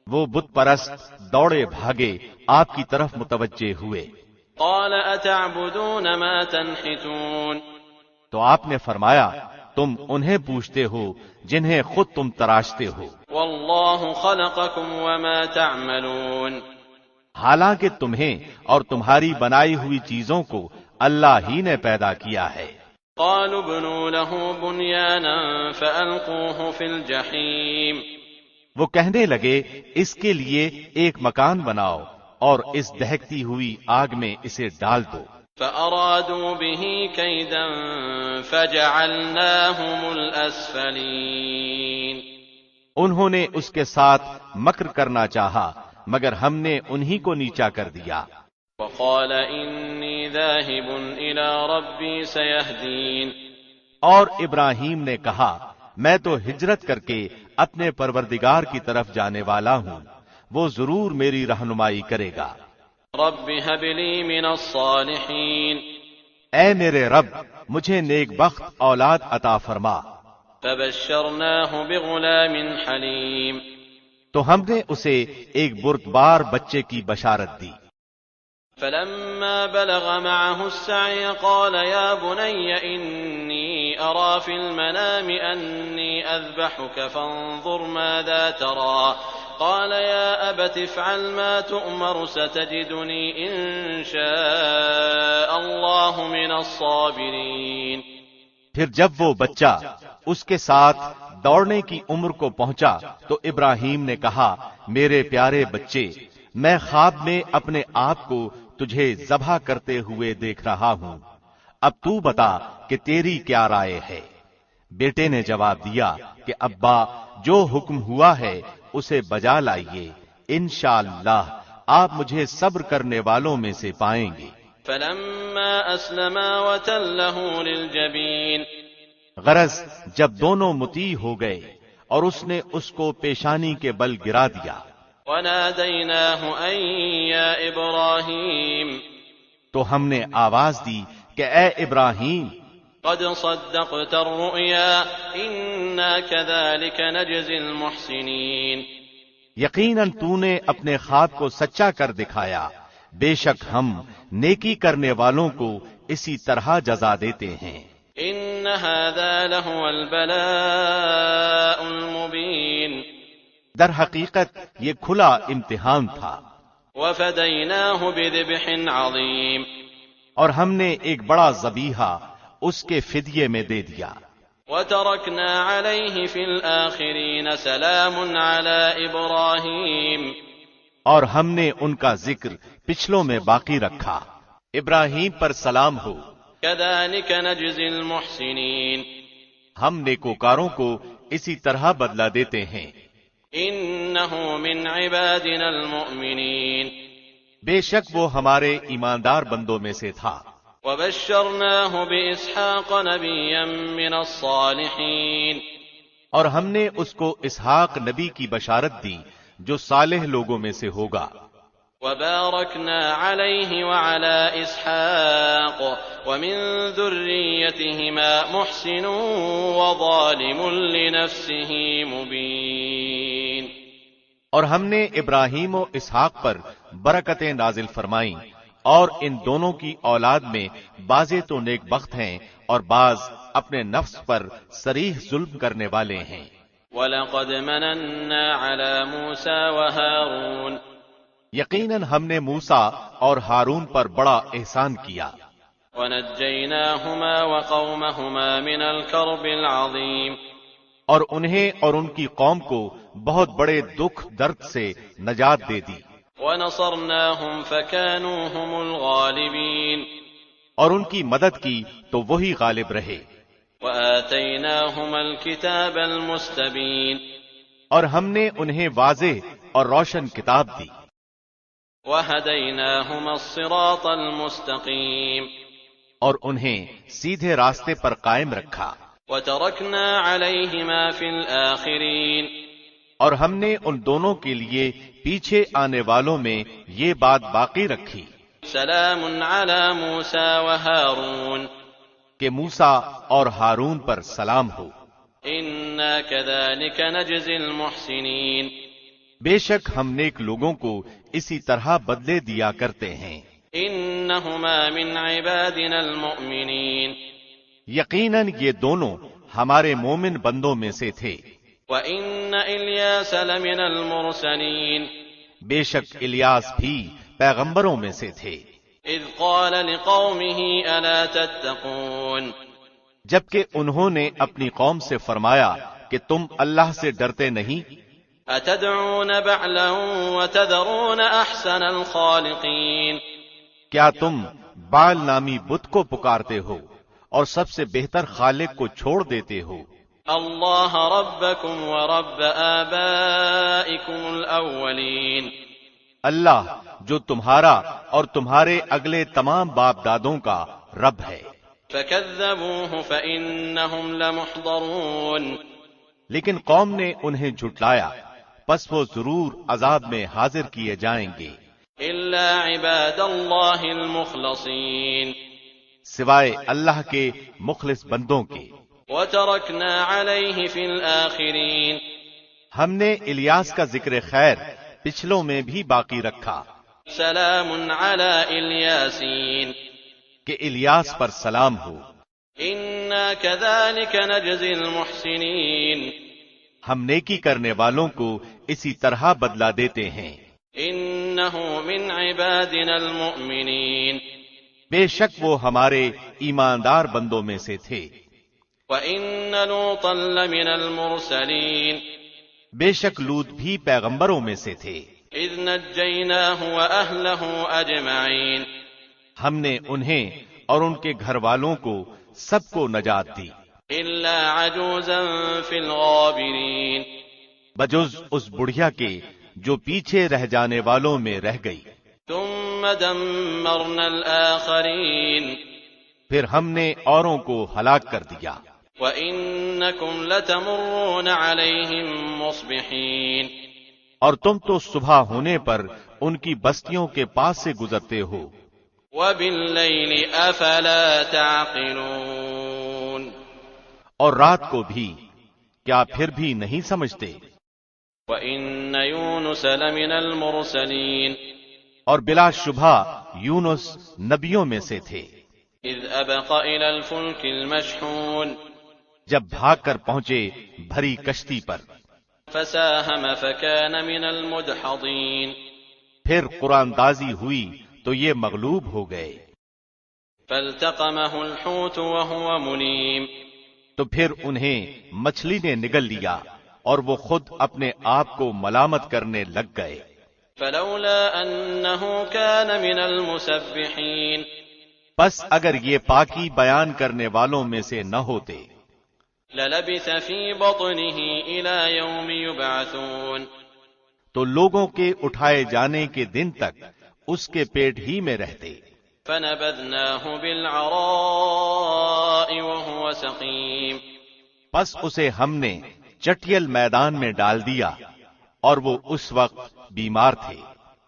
B: وہ بت پرست دوڑے بھاگے آپ کی طرف متوجہ ہوئے.
C: قال اتعبدون ما تنحتون
B: تو آپ نے فرمایا تم انہیں پوچھتے ہو جنہیں خود تم تراشتے ہو.
C: واللہ خلقکم وما تعملون
B: حالانکہ تمہیں اور تمہاری بنائی ہوئی چیزوں کو اللہ ہی نے پیدا کیا ہے.
C: قالوا ابنوا له بنيانا فألقوه في الجحيم
B: وہ کہنے لگے اس کے لیے ایک مکان بناؤ اور اس دہکتی ہوئی آگ میں اسے ڈال دو.
C: فأرادوا به كيدا فجعلناهم الأسفلين.
B: انہوں نے اس کے ساتھ مکر کرنا چاہا مگر ہم نے انہی کو نیچا کر دیا.
C: وقال إني ذاهب إلى ربي سيهدين.
B: اور ابراہیم نے کہا میں تو ہجرت کر کے اپنے پروردگار کی طرف جانے والا ہوں، وہ ضرور میری رہنمائی کرے گا.
C: رب هب لي من الصالحين.
B: اے میرے رب مجھے نیک بخت اولاد عطا فرما.
C: فبشرناه بغلام حليم.
B: تو ہم نے اسے ایک بردبار بچے کی بشارت دی.
C: فلما بلغ معه السعي قال يا بني إني أرى في المنام أني أذبحك فانظر ماذا ترى. قال يا أبت افعل ما تؤمر ستجدني إن شاء الله من الصابرين.
B: پھر جب وہ بچہ اس کے ساتھ دوڑنے کی عمر کو پہنچا تو ابراہیم نے کہا میرے پیارے بچے میں خواب میں اپنے آپ کو تجھے ذبح کرتے ہوئے دیکھ رہا ہوں، اب تو بتا کہ تیری کیا رائے ہے. بیٹے نے جواب دیا کہ ابا جو حکم ہوا ہے اسے بجا لائیے، انشاءاللہ آپ مجھے صبر کرنے والوں میں سے پائیں گے.
C: فلما أسلما وتله للجبين.
B: غرض جب دونوں مطیع ہو گئے اور اس نے اس کو پیشانی کے بل گرا دیا.
C: وناديناه أن يا إبراهيم.
B: تو ہم نے آواز دی کہ اے ابراہیم
C: قد صدقت الرؤيا إنا كذلك نجزي المحسنين.
B: یقیناً تو نے اپنے خواب کو سچا کر دکھایا، بے شک ہم نیکی کرنے والوں کو اسی طرح جزا دیتے ہیں.
C: إن هذا لهو البلاء المبين.
B: در حقیقت یہ کھلا امتحان تھا.
C: وفديناه بذبح عظيم.
B: اور ہم نے ایک بڑا ذبیحہ اس کے فدیے میں دے دیا.
C: وتركنا عليه في الآخرين سلام على إبراهيم.
B: اور ہم نے ان کا ذکر پچھلوں میں باقی رکھا، ابراہیم پر سلام ہو.
C: كذلك نجزي المحسنين.
B: ہم نیکوکاروں کو اسی طرح بدلہ دیتے ہیں.
C: إنه من عبادنا المؤمنين.
B: بے شک وہ ہمارے ایماندار بندوں میں سے تھا.
C: وبشرناه بإسحاق نبيا من الصالحين.
B: اور ہم نے اس کو اسحاق نبی کی بشارت دی جو صالح لوگوں میں سے ہوگا.
C: وباركنا عليه وعلى إسحاق ومن ذريتهما محسن وظالم لنفسه مبين.
B: اور ہم نے ابراہیم و اسحاق پر برکتیں نازل فرمائیں اور ان دونوں کی اولاد میں بعضے تو نیک بخت ہیں اور بعض اپنے نفس پر صریح ظلم کرنے والے ہیں.
C: وَلَقَدْ مَنَنَّا عَلَى مُوسَى وَهَارُونَ.
B: یقیناً ہم نے موسیٰ اور ہارون پر بڑا احسان کیا.
C: وَنَجَّيْنَاهُمَا وَقَوْمَهُمَا مِنَ الْكَرْبِ الْعَظِيمِ.
B: اور انہیں اور ان کی قوم کو بہت بڑے دکھ درد سے نجات دے دی.
C: وَنَصَرْنَاهُمْ فَكَانُوا هُمُ الْغَالِبِينَ.
B: اور ان کی مدد کی تو وہی غالب رہے.
C: وَآتَيْنَاهُمَا الْكِتَابَ الْمُسْتَبِينَ.
B: اور ہم نے انہیں واضح اور روشن کتاب دی.
C: وَهَدَيْنَاهُمَا الصِّرَاطَ الْمُسْتَقِيمَ.
B: اور انہیں سیدھے راستے پر قائم رکھا.
C: وَتَرَكْنَا عَلَيْهِمَا فِي الْآخِرِينَ.
B: اور ہم نے ان دونوں کے لیے پیچھے آنے والوں میں یہ بات باقی رکھی.
C: سلام علی موسیٰ وہارون.
B: کہ موسیٰ اور ہارون پر سلام ہو.
C: انا کذالک نجزی المحسنین.
B: بے شک ہم نیک لوگوں کو اسی طرح بدلے دیا کرتے ہیں.
C: انہما من عبادنا المؤمنین.
B: یقیناً یہ دونوں ہمارے مومن بندوں میں سے تھے.
C: وَإِنَّ إِلْيَاسَ لَمِنَ الْمُرْسَلِينَ.
B: بے شک الیاس بھی پیغمبروں میں سے تھے.
C: اذ قال لقومه ألا تتقون.
B: جبکہ انہوں نے اپنی قوم سے فرمایا کہ تم اللہ سے ڈرتے نہیں.
C: أتدعون بعلا وتذرون أحسن الخالقين.
B: کیا تم بال نامی بت کو پکارتے ہو اور سب سے بہتر خالق کو چھوڑ دیتے ہو؟
C: اللہ ربکم ورب آبائکم الاولین،
B: اللہ جو تمہارا اور تمہارے اگلے تمام باپ دادوں کا رب ہے۔
C: فکذبوہ فإنہم لمحضرون،
B: لیکن قوم نے انہیں جھٹلایا، پس وہ ضرور عذاب میں حاضر کیے جائیں گے،
C: الا عباد اللہ المخلصین،
B: سوائے اللہ کے مخلص بندوں کے۔
C: وترکنا علیہ فی الآخرین،
B: ہم نے الیاس کا ذکر خیر پچھلوں میں بھی باقی رکھا،
C: سلام علی الیاسین،
B: کہ الیاس پر سلام ہو۔
C: انا کذالک نجزی المحسنین،
B: ہم نیکی کرنے والوں کو اسی طرح بدلہ دیتے ہیں۔
C: انہ من عبادنا المؤمنین،
B: بے شک وہ ہمارے ایماندار بندوں میں سے تھے۔
C: وان لوطا لمن المرسلین،
B: بے شک لوط بھی پیغمبروں میں سے تھے۔
C: اذ نجیناہ واہلہ اجمعین،
B: ہم نے انہیں اور ان کے گھر والوں کو سب کو نجات دی،
C: الا عجوزا فی الغابرین،
B: بجز اس بڑھیا کے جو پیچھے رہ جانے والوں میں رہ گئی۔
C: ثم دمرنا الآخرین،
B: پھر ہم نے اوروں کو ہلاک کر دیا۔
C: وَإِنَّكُمْ لَتَمُرُّونَ عَلَيْهِمْ مُصْبِحِينَ،
B: اور تم تو صبح ہونے پر ان کی بستیوں کے پاس سے گزرتے ہو۔
C: وَبِاللَّيْلِ أَفَلَا تَعْقِلُونَ،
B: اور رات کو بھی کیا پھر بھی نہیں سمجھتے؟
C: وَإِنَّ يُونُسَ لَمِنَ الْمُرْسَلِينَ،
B: اور بلا شبہ یونس نبیوں میں سے تھے۔
C: إِذْ أَبَقَ إِلَى الْفُلْكِ الْمَشْحُونِ،
B: جب بھاگ کر پہنچے بھری کشتی پر،
C: فَسَاهَمَ فَكَانَ مِنَ الْمُدْحَضِينَ،
B: پھر قرآن دازی ہوئی تو یہ مغلوب ہو گئے۔
C: فَالْتَقَمَهُ الْحُوتُ وَهُوَ مُلِيمٌ،
B: تو پھر انہیں مچھلی نے نگل لیا اور وہ خود اپنے آپ کو ملامت کرنے لگ گئے۔
C: فَلَوْلَا أَنَّهُ كَانَ مِنَ الْمُسَبِّحِينَ،
B: بس اگر یہ پاکی بیان کرنے والوں میں سے نہ ہوتے،
C: لَلَبِثَ فِي بَطْنِهِ إِلَى يَوْمِ يُبْعَثُونَ،
B: تو لوگوں کے اٹھائے جانے کے دن تک اس کے پیٹ ہی میں رہتے۔
C: فَنَبَذْنَاهُ بِالْعَرَاءِ وَهُوَ سَقِيمٌ،
B: پس اسے ہم نے چٹیل میدان میں ڈال دیا اور وہ اس وقت بیمار تھے۔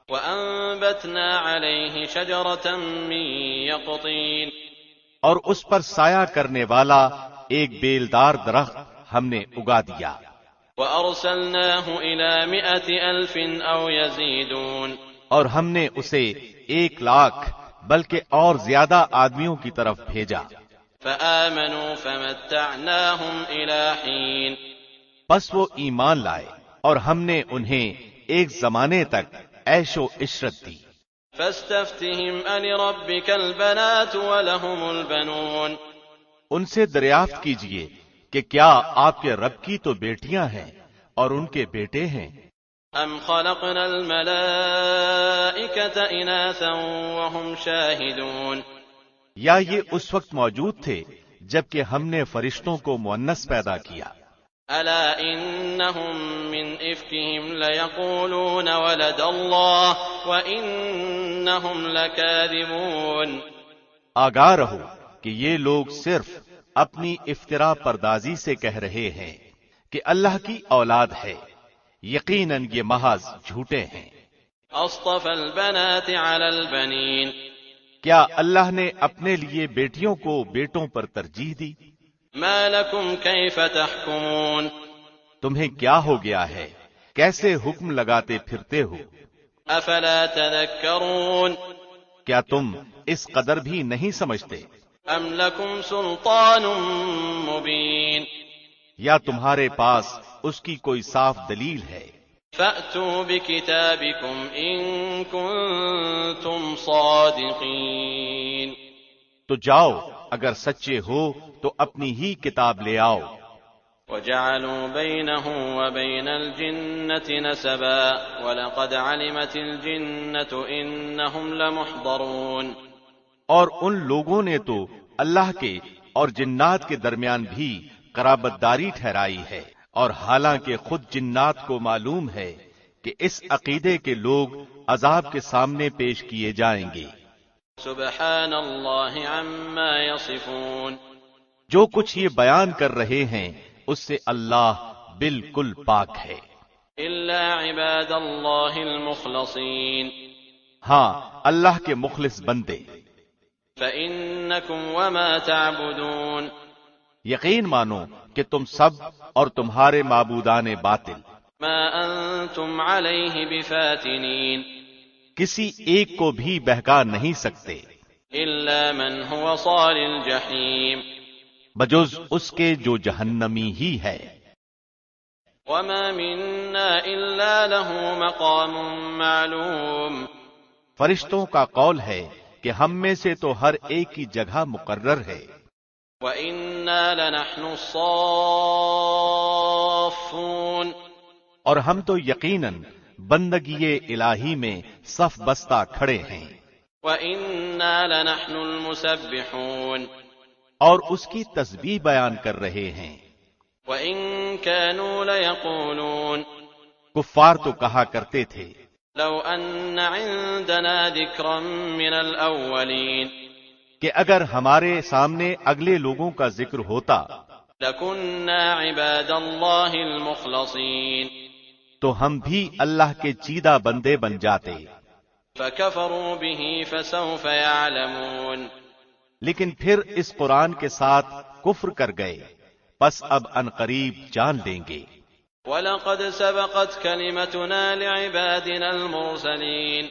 C: وَأَنبَتْنَا عَلَيْهِ شَجَرَةً مِّن يَقْطِينٍ،
B: اور اس پر سایہ کرنے والا ایک بیلدار درخت ہم نے اگا دیا۔
C: وَأَرْسَلْنَاهُ إِلَى 100,000 أَوْ يَزِيدُونَ،
B: اور ہم نے اسے 100,000 بلکہ اور زیادہ آدمیوں کی طرف بھیجا۔
C: فَآمَنُوا فَمَتَّعْنَاهُمْ إِلَى حِينٍ،
B: پس وہ ایمان لائے اور ہم نے انہیں ایک زمانے تک عیش و عشرت دی۔
C: فَاسْتَفْتِهِمْ أَلِرَبِّكَ الْبَنَاتُ وَلَهُمُ الْبَنُونَ،
B: ان سے دریافت کیجئے کہ کیا آپ کے رب کی تو بیٹیاں ہیں اور ان کے بیٹے ہیں؟
C: أَمْ خَلَقْنَا الْمَلَائِكَةَ إِنَاثًا وَهُمْ شَاهِدُونَ،
B: یا یہ اس وقت موجود تھے جبکہ ہم نے فرشتوں کو مؤنث پیدا کیا۔
C: أَلَا إِنَّهُمْ مِنْ إِفْكِهِمْ لَيَقُولُونَ وَلَدَ اللَّهِ وَإِنَّهُمْ لَكَاذِبُونَ،
B: آگاہ رہو کہ یہ لوگ صرف اپنی افترا پردازی سے کہہ رہے ہیں کہ اللہ کی اولاد ہے، یقیناً یہ محض جھوٹے ہیں۔
C: أَصْطَفَى الْبَنَاتِ عَلَى الْبَنِينَ،
B: کیا اللہ نے اپنے لیے بیٹیوں کو بیٹوں پر ترجیح دی؟
C: مَا لَكُمْ كَيْفَ تَحْكُمُونَ،
B: تمہیں کیا ہو گیا ہے، کیسے حکم لگاتے پھرتے ہو؟
C: أَفَلَا تَذَكَّرُونَ،
B: کیا تم اس قدر بھی نہیں سمجھتے؟
C: أَمْ لَكُمْ سُلْطَانٌ مُبِينٌ،
B: یا تمہارے پاس اس کی کوئی صاف دلیل ہے؟
C: فَأْتُوا بِكِتَابِكُمْ إِن كُنتُمْ صَادِقِينَ،
B: تو جاؤ اگر سچے ہو تو اپنی ہی کتاب لے آؤ۔
C: وجعلوا بينه وبين الجنة نسبا ولقد علمت الجنة إنهم لمحضرون۔
B: اور ان لوگوں نے تو اللہ کے اور جنات کے درمیان بھی قرابت داری ٹھہرائی ہے، اور حالانکہ خود جنات کو معلوم ہے کہ اس عقیدے کے لوگ عذاب کے سامنے پیش کیے جائیں گے۔
C: سبحان اللہ عما یصفون۔
B: جو کچھ یہ بیان کر رہے ہیں اس سے اللہ بالکل پاک ہے،
C: الا عباد اللہ المخلصین،
B: ہاں اللہ کے مخلص بندے۔
C: فإنکم وما تعبدون،
B: یقین مانو کہ تم سب اور تمہارے معبودان باطل
C: ما انتم علیہ بفاتنین،
B: کسی ایک کو بھی بہکا نہیں سکتے،
C: الا من هو صال الجحیم،
B: بجز اس کے جو جہنمی ہی ہے۔
C: وما منا الا له مقام معلوم،
B: فرشتوں کا قول ہے کہ ہم میں سے تو ہر ایک کی جگہ مقرر ہے۔
C: وَإِنَّا لَنَحْنُ الصَّافُّونَ،
B: اور ہم تو یقیناً بندگی الہی میں صف بستہ کھڑے ہیں۔
C: وَإِنَّا لَنَحْنُ الْمُسَبِّحُونَ،
B: اور اس کی تسبیح بیان کر رہے ہیں۔
C: وَإِن كَانُوا لَيَقُولُونَ،
B: کفار تو کہا کرتے تھے
C: لَوْ أَنَّ عِندَنَا ذِكْرًا مِّنَ الْأَوَّلِينَ،
B: کہ اگر ہمارے سامنے اگلے لوگوں کا ذکر ہوتا
C: لَكُنَّا عِبَادَ اللَّهِ الْمُخْلَصِينَ،
B: تو ہم بھی اللہ کے چیدہ بندے بن جاتے۔
C: فَكَفَرُوا بِهِ فَسَوْفَ يَعْلَمُونَ،
B: لیکن پھر اس قرآن کے ساتھ کفر کر گئے، پس اب عنقریب جان لیں گے۔
C: وَلَقَدْ سَبَقَتْ كَلِمَتُنَا لِعِبَادِنَا الْمُرْسَلِينَ،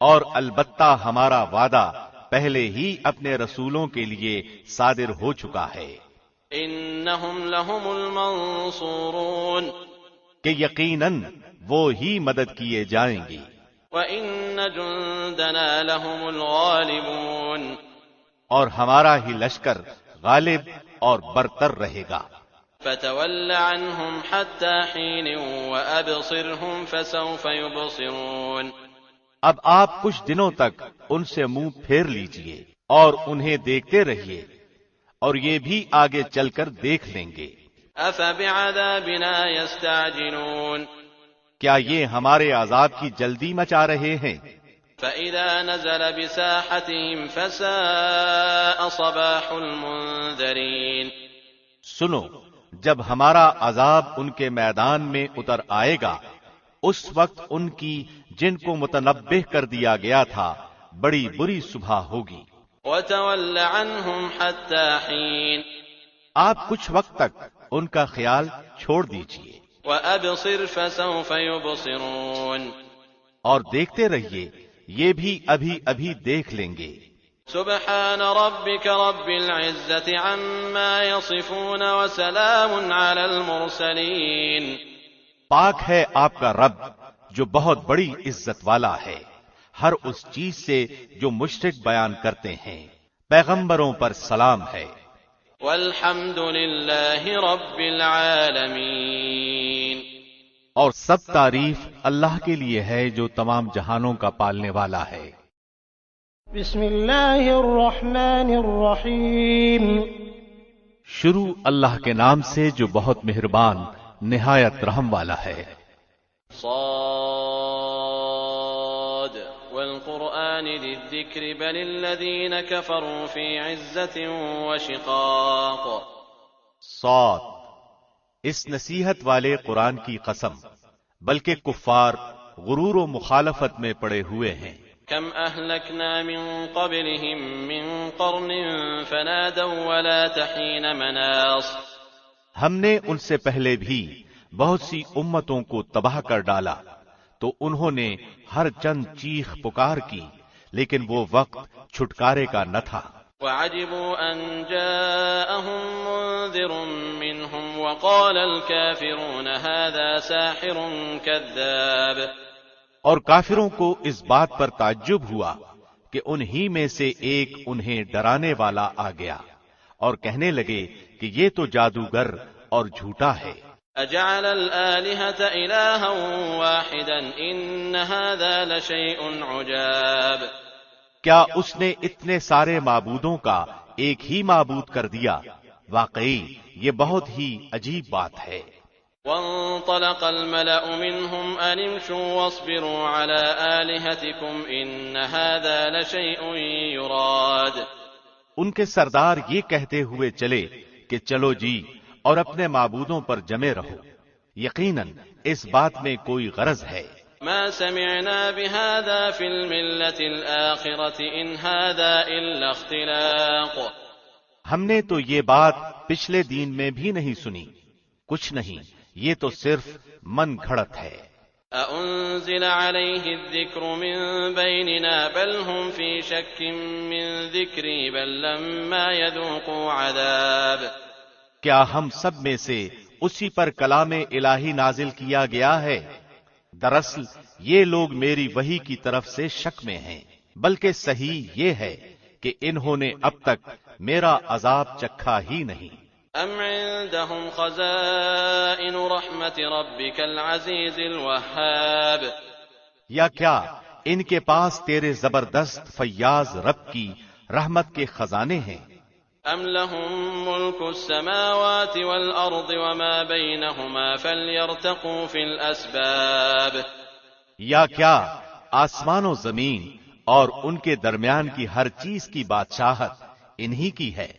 B: اور البتہ ہمارا وعدہ پہلے ہی اپنے رسولوں کے لیے صادر ہو چکا ہے
C: إِنَّهُمْ لَهُمُ الْمَنصُورُونَ،
B: کہ یقیناً وہ ہی مدد کیے جائیں گے۔
C: وَإِنَّ جُندَنَا لَهُمُ الْغَالِبُونَ،
B: اور ہمارا ہی لشکر غالب اور برتر رہے گا۔
C: فَتَوَلَّ عَنْهُمْ حَتَّى حِينٍ وَأَبْصِرْهُمْ فَسَوْفَ يُبْصِرُونَ،
B: اب آپ کچھ دنوں تک ان سے منہ پھیر لیجئے اور انہیں دیکھتے رہیے، اور یہ بھی آگے چل کر دیکھ لیں گے۔
C: أَفَبِعَذَابِنَا يَسْتَعْجِلُونَ،
B: کیا یہ ہمارے عذاب کی جلدی مچا رہے ہیں؟
C: فَإِذَا نَزَلَ بِسَاحَتِهِمْ فَسَاءَ صَبَاحُ الْمُنذَرِينَ،
B: سنو، جب ہمارا عذاب ان کے میدان میں اتر آئے گا، اس وقت ان کی جن کو متنبہ کر دیا گیا تھا بڑی بری صبح ہوگی۔
C: وَتَوَلَّ عَنْهُمْ حَتَّى حِينٍ،
B: آپ کچھ وقت تک ان کا خیال چھوڑ دیجئے،
C: وَأَبْصِرْ فَسَوْفَ يُبْصِرُونَ،
B: اور دیکھتے رہیے، یہ بھی ابھی ابھی دیکھ لیں گے۔
C: سبحان ربك رب العزة عما يصفون وسلام على المرسلين،
B: پاک ہے آپ کا رب جو بہت بڑی عزت والا ہے ہر اس چیز سے جو مشرک بیان کرتے ہیں، پیغمبروں پر سلام ہے۔
C: والحمد لله رب العالمين،
B: اور سب تعریف اللہ کے لیے ہے جو تمام جہانوں کا پالنے والا ہے۔
A: بسم اللہ الرحمن الرحیم،
B: شروع اللہ کے نام سے جو بہت مہربان نہایت رحم والا ہے۔
C: صاد والقرآن ذی الذکر بل الذین کفروا فی عزت وشقاق،
B: صاد، اس نصیحت والے قرآن کی قسم، بلکہ کفار غرور و مخالفت میں پڑے ہوئے ہیں۔
C: کم اہلکنا من قبلہم من قرن فنادوا ولا تحین مناص،
B: ہم نے ان سے پہلے بھی بہت سی امتوں کو تباہ کر ڈالا تو انہوں نے ہر چند چیخ پکار کی، لیکن وہ وقت چھٹکارے کا نہ تھا۔
C: وعجبوا ان جاءهم منذر منهم وقال الكافرون هذا ساحر كذاب،
B: اور کافروں کو اس بات پر تعجب ہوا کہ انہی میں سے ایک انہیں ڈرانے والا آ گیا، اور کہنے لگے کہ یہ تو جادوگر اور جھوٹا ہے۔
C: اجعل الآلهة إلها واحدا ان هذا لشيء عجاب،
B: کیا اس نے اتنے سارے معبودوں کا ایک ہی معبود کر دیا؟ واقعی یہ بہت ہی عجیب بات ہے۔
C: وانطلق الملأ منهم ان امشوا واصبروا على آلهتكم ان هذا لشيء يراد،
B: ان کے سردار یہ کہتے ہوئے چلے کہ چلو جی اور اپنے معبودوں پر جمے رہو، یقیناً اس بات میں کوئی غرض ہے۔
C: ما سمعنا بهذا في الملة الآخرة ان هذا الا اختلاق،
B: ہم نے تو یہ بات پچھلے دین میں بھی نہیں سنی، کچھ نہیں، یہ تو صرف من گھڑت ہے۔
C: أأنزل عليه الذكر من بيننا بل هم في شك من ذكري بل لما يذوقوا عذاب،
B: کیا ہم سب میں سے اسی پر کلام الہی نازل کیا گیا ہے؟ دراصل یہ لوگ میری وحی کی طرف سے شک میں ہیں، بلکہ صحیح یہ ہے کہ انہوں نے اب تک میرا عذاب چکھا ہی نہیں۔
C: ام عندهم خزائن رحمت ربك العزیز الوهاب،
B: یا کیا ان کے پاس تیرے زبردست فیاض رب کی رحمت کے خزانے ہیں؟
C: ام لهم ملك السماوات والارض وما بينهما فليرتقوا في الاسباب،
B: یا کیا آسمان و زمین اور ان کے درمیان کی ہر چیز کی بادشاہت انہی کی ہے،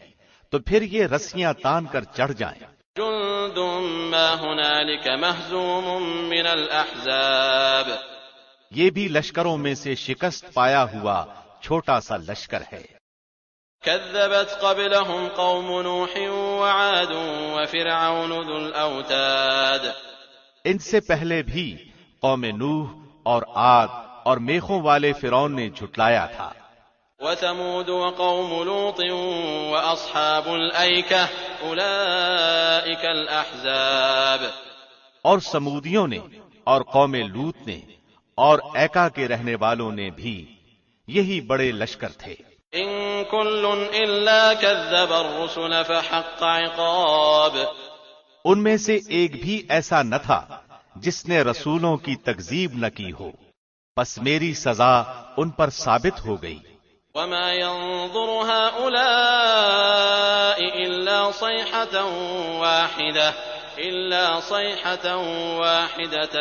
B: تو پھر یہ رسیاں تان کر چڑھ جائیں۔
C: جند ما هنالك مهزوم من الاحزاب،
B: یہ بھی لشکروں میں سے شکست پایا ہوا چھوٹا سا لشکر ہے۔
C: كذبت قبلهم قوم نوح وعاد وفرعون ذو الاوتاد،
B: ان سے پہلے بھی قوم نوح اور عاد اور میخوں والے فرعون نے جھٹلایا تھا۔
C: وثمود وقوم لوط واصحاب الایکہ اولئک الاحزاب،
B: اور سمودیوں نے اور قوم لوط نے اور ایکا کے رہنے والوں نے بھی یہی بڑے لشکر تھے۔
C: ان کل الا کذب الرسل فحق عقاب،
B: ان میں سے ایک بھی ایسا نہ تھا جس نے رسولوں کی تکذیب نہ کی ہو، بس میری سزا ان پر ثابت ہو گئی۔
C: وما ينظر هؤلاء إلا صيحة واحدة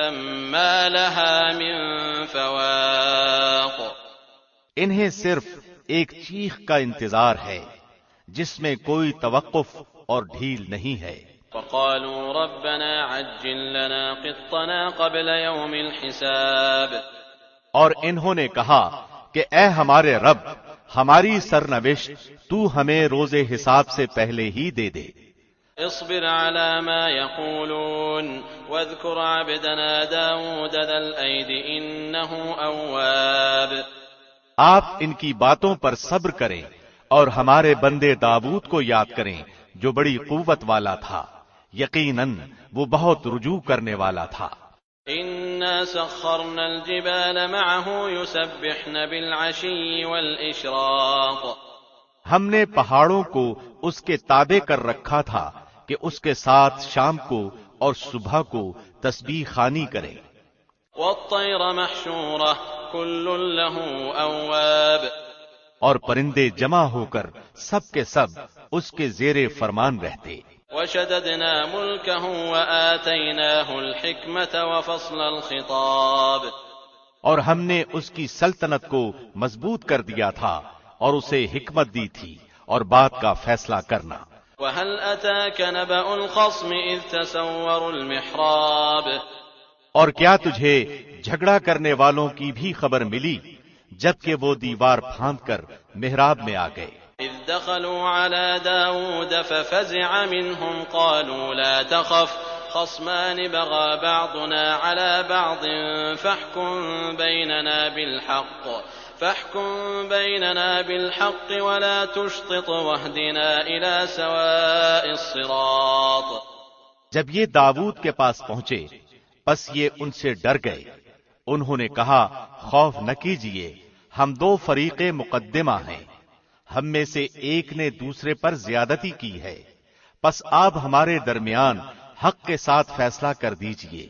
C: ما لها من فواق،
B: انہیں صرف ایک چیخ کا انتظار ہے جس میں کوئی توقف اور ڈھیل نہیں ہے۔
C: وقالوا ربنا عجل لنا قطنا قبل يوم الحساب،
B: اور انہوں نے کہا کہ اے ہمارے رب، ہماری سرنوشت تو ہمیں روز حساب سے پہلے ہی دے دے۔
C: اصبر على ما يقولون واذكر عبدنا داود ذا الأيد إنه أواب،
B: آپ ان کی باتوں پر صبر کریں اور ہمارے بندے داؤد کو یاد کریں جو بڑی قوت والا تھا، یقیناً وہ بہت رجوع کرنے والا تھا۔
C: إنا سخرنا الجبال معه يسبحن بالعشي والإشراق،
B: ہم نے پہاڑوں کو اس کے تابع کر رکھا تھا کہ اس کے ساتھ شام کو اور صبح کو تسبیح خوانی کریں۔
C: والطير محشورة كل له أواب،
B: اور پرندے جمع ہو کر سب کے سب اس کے زیر فرمان رہتے۔
C: وشددنا ملكه وآتيناه الحكمة وفصل الخطاب،
B: اور ہم نے اس کی سلطنت کو مضبوط کر دیا تھا اور اسے حکمت دی تھی اور بات کا فیصلہ کرنا۔
C: وهل أتاك نبأ الخصم إذ تسوروا المحراب،
B: اور کیا تجھے جھگڑا کرنے والوں کی بھی خبر ملی جبکہ وہ دیوار پھاند کر محراب میں آ گئے؟
C: إذ دخلوا على داود ففزع منهم قالوا لا تخف خصمان بغى بعضنا على بعض فاحكم بيننا بالحق ولا تشطط واهدنا إلى سواء الصراط،
B: جب یہ داؤد کے پاس پہنچے پس یہ ان سے ڈر گئے، انہوں نے کہا خوف نہ کیجیے، ہم دو فریق مقدمہ ہیں، ہم میں سے ایک نے دوسرے پر زیادتی کی ہے، پس آپ ہمارے درمیان حق کے ساتھ فیصلہ کر دیجئے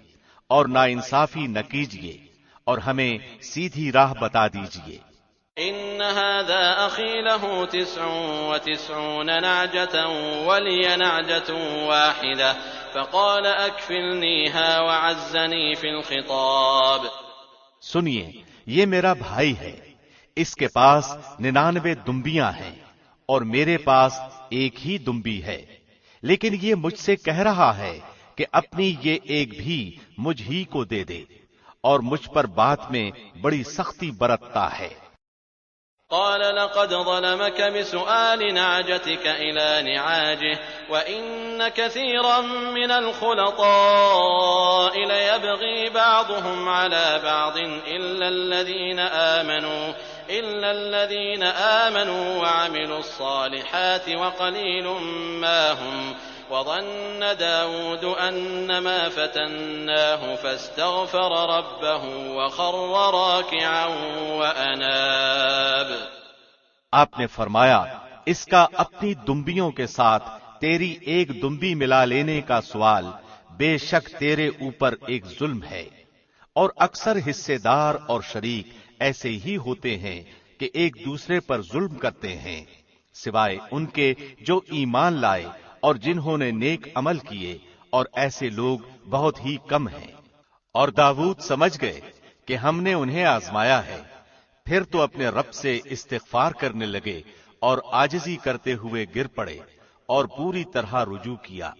B: اور ناانصافی نہ کیجئے اور ہمیں سیدھی راہ بتا دیجئے۔
C: إن هذا أخي له 99 نعجة ولي نعجة واحدة فقال أكفلنيها وعزني في الخطاب۔
B: سنیے، یہ میرا بھائی ہے، اس کے پاس 99 دمبیاں ہیں اور میرے پاس ایک ہی دمبی ہے، لیکن یہ مجھ سے کہہ رہا ہے کہ اپنی یہ ایک بھی مجھ ہی کو دے دے اور مجھ پر بات میں بڑی سختی برتتا ہے۔
C: قال لقد ظلمك بسؤال نعجتك إلى نعاجه وإن كثيرا من الخلطاء ليبغي بعضهم على بعض إلا الذين آمنوا وعملوا الصالحات وقليل ما هم وظن داود أنما فتناه فاستغفر ربه وخر راكعا وأناب۔
B: آپ نے فرمایا، اس کا اپنی دمبیوں کے ساتھ تیری ایک دمبی ملا لینے کا سوال بے شک تیرے اوپر ایک ظلم ہے، اور اکثر حصے دار اور شریک ایسے ہی ہوتے ہیں کہ ایک دوسرے پر ظلم کرتے ہیں، سوائے ان کے جو ایمان لائے اور جنہوں نے نیک عمل کیے، اور ایسے لوگ بہت ہی کم ہیں۔ اور داؤد سمجھ گئے کہ ہم نے انہیں آزمایا ہے، پھر تو اپنے رب سے استغفار کرنے لگے اور عاجزی کرتے ہوئے گر پڑے اور پوری طرح رجوع کیا۔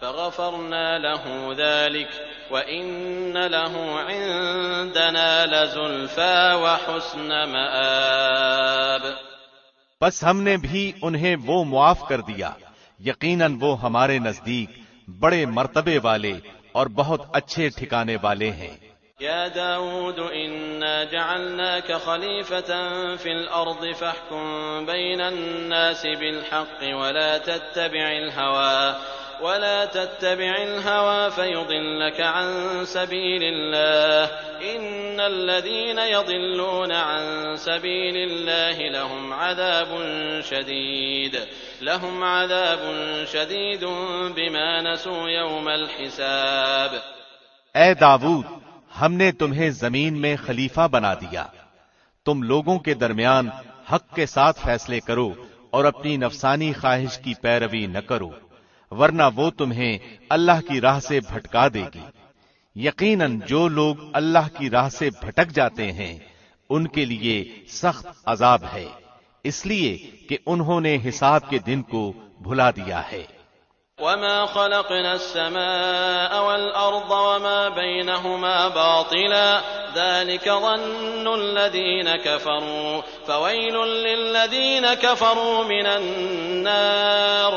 C: فغفرنا له ذلك وإن له عندنا لزلفى وحسن مآب۔
B: بس ہم نے بھی انہیں وہ معاف کر دیا، یقیناً وہ ہمارے نزدیک بڑے مرتبے والے اور بہت اچھے ٹھکانے والے ہیں۔
C: يا داود إنا جعلناك خليفة في الأرض فاحكم بين الناس بالحق ولا تتبع الهوى فيضلك عن سبيل الله إن الذين يضلون عن سبيل الله لهم عذاب شديد بما نسوا يوم الحساب۔
B: اے داؤد، ہم نے تمہیں زمین میں خلیفہ بنا دیا، تم لوگوں کے درمیان حق کے ساتھ فیصلے کرو اور اپنی نفسانی خواہش کی پیروی نہ کرو، ورنہ وہ تمہیں اللہ کی راہ سے بھٹکا دے گی۔ یقیناً جو لوگ اللہ کی راہ سے بھٹک جاتے ہیں ان کے لیے سخت عذاب ہے، اس لیے کہ انہوں نے حساب کے دن کو بھلا دیا ہے۔
C: وما خلقنا السماء والأرض وما بينهما باطلا ذلك ظن الذين كفروا فويل للذين كفروا من النار۔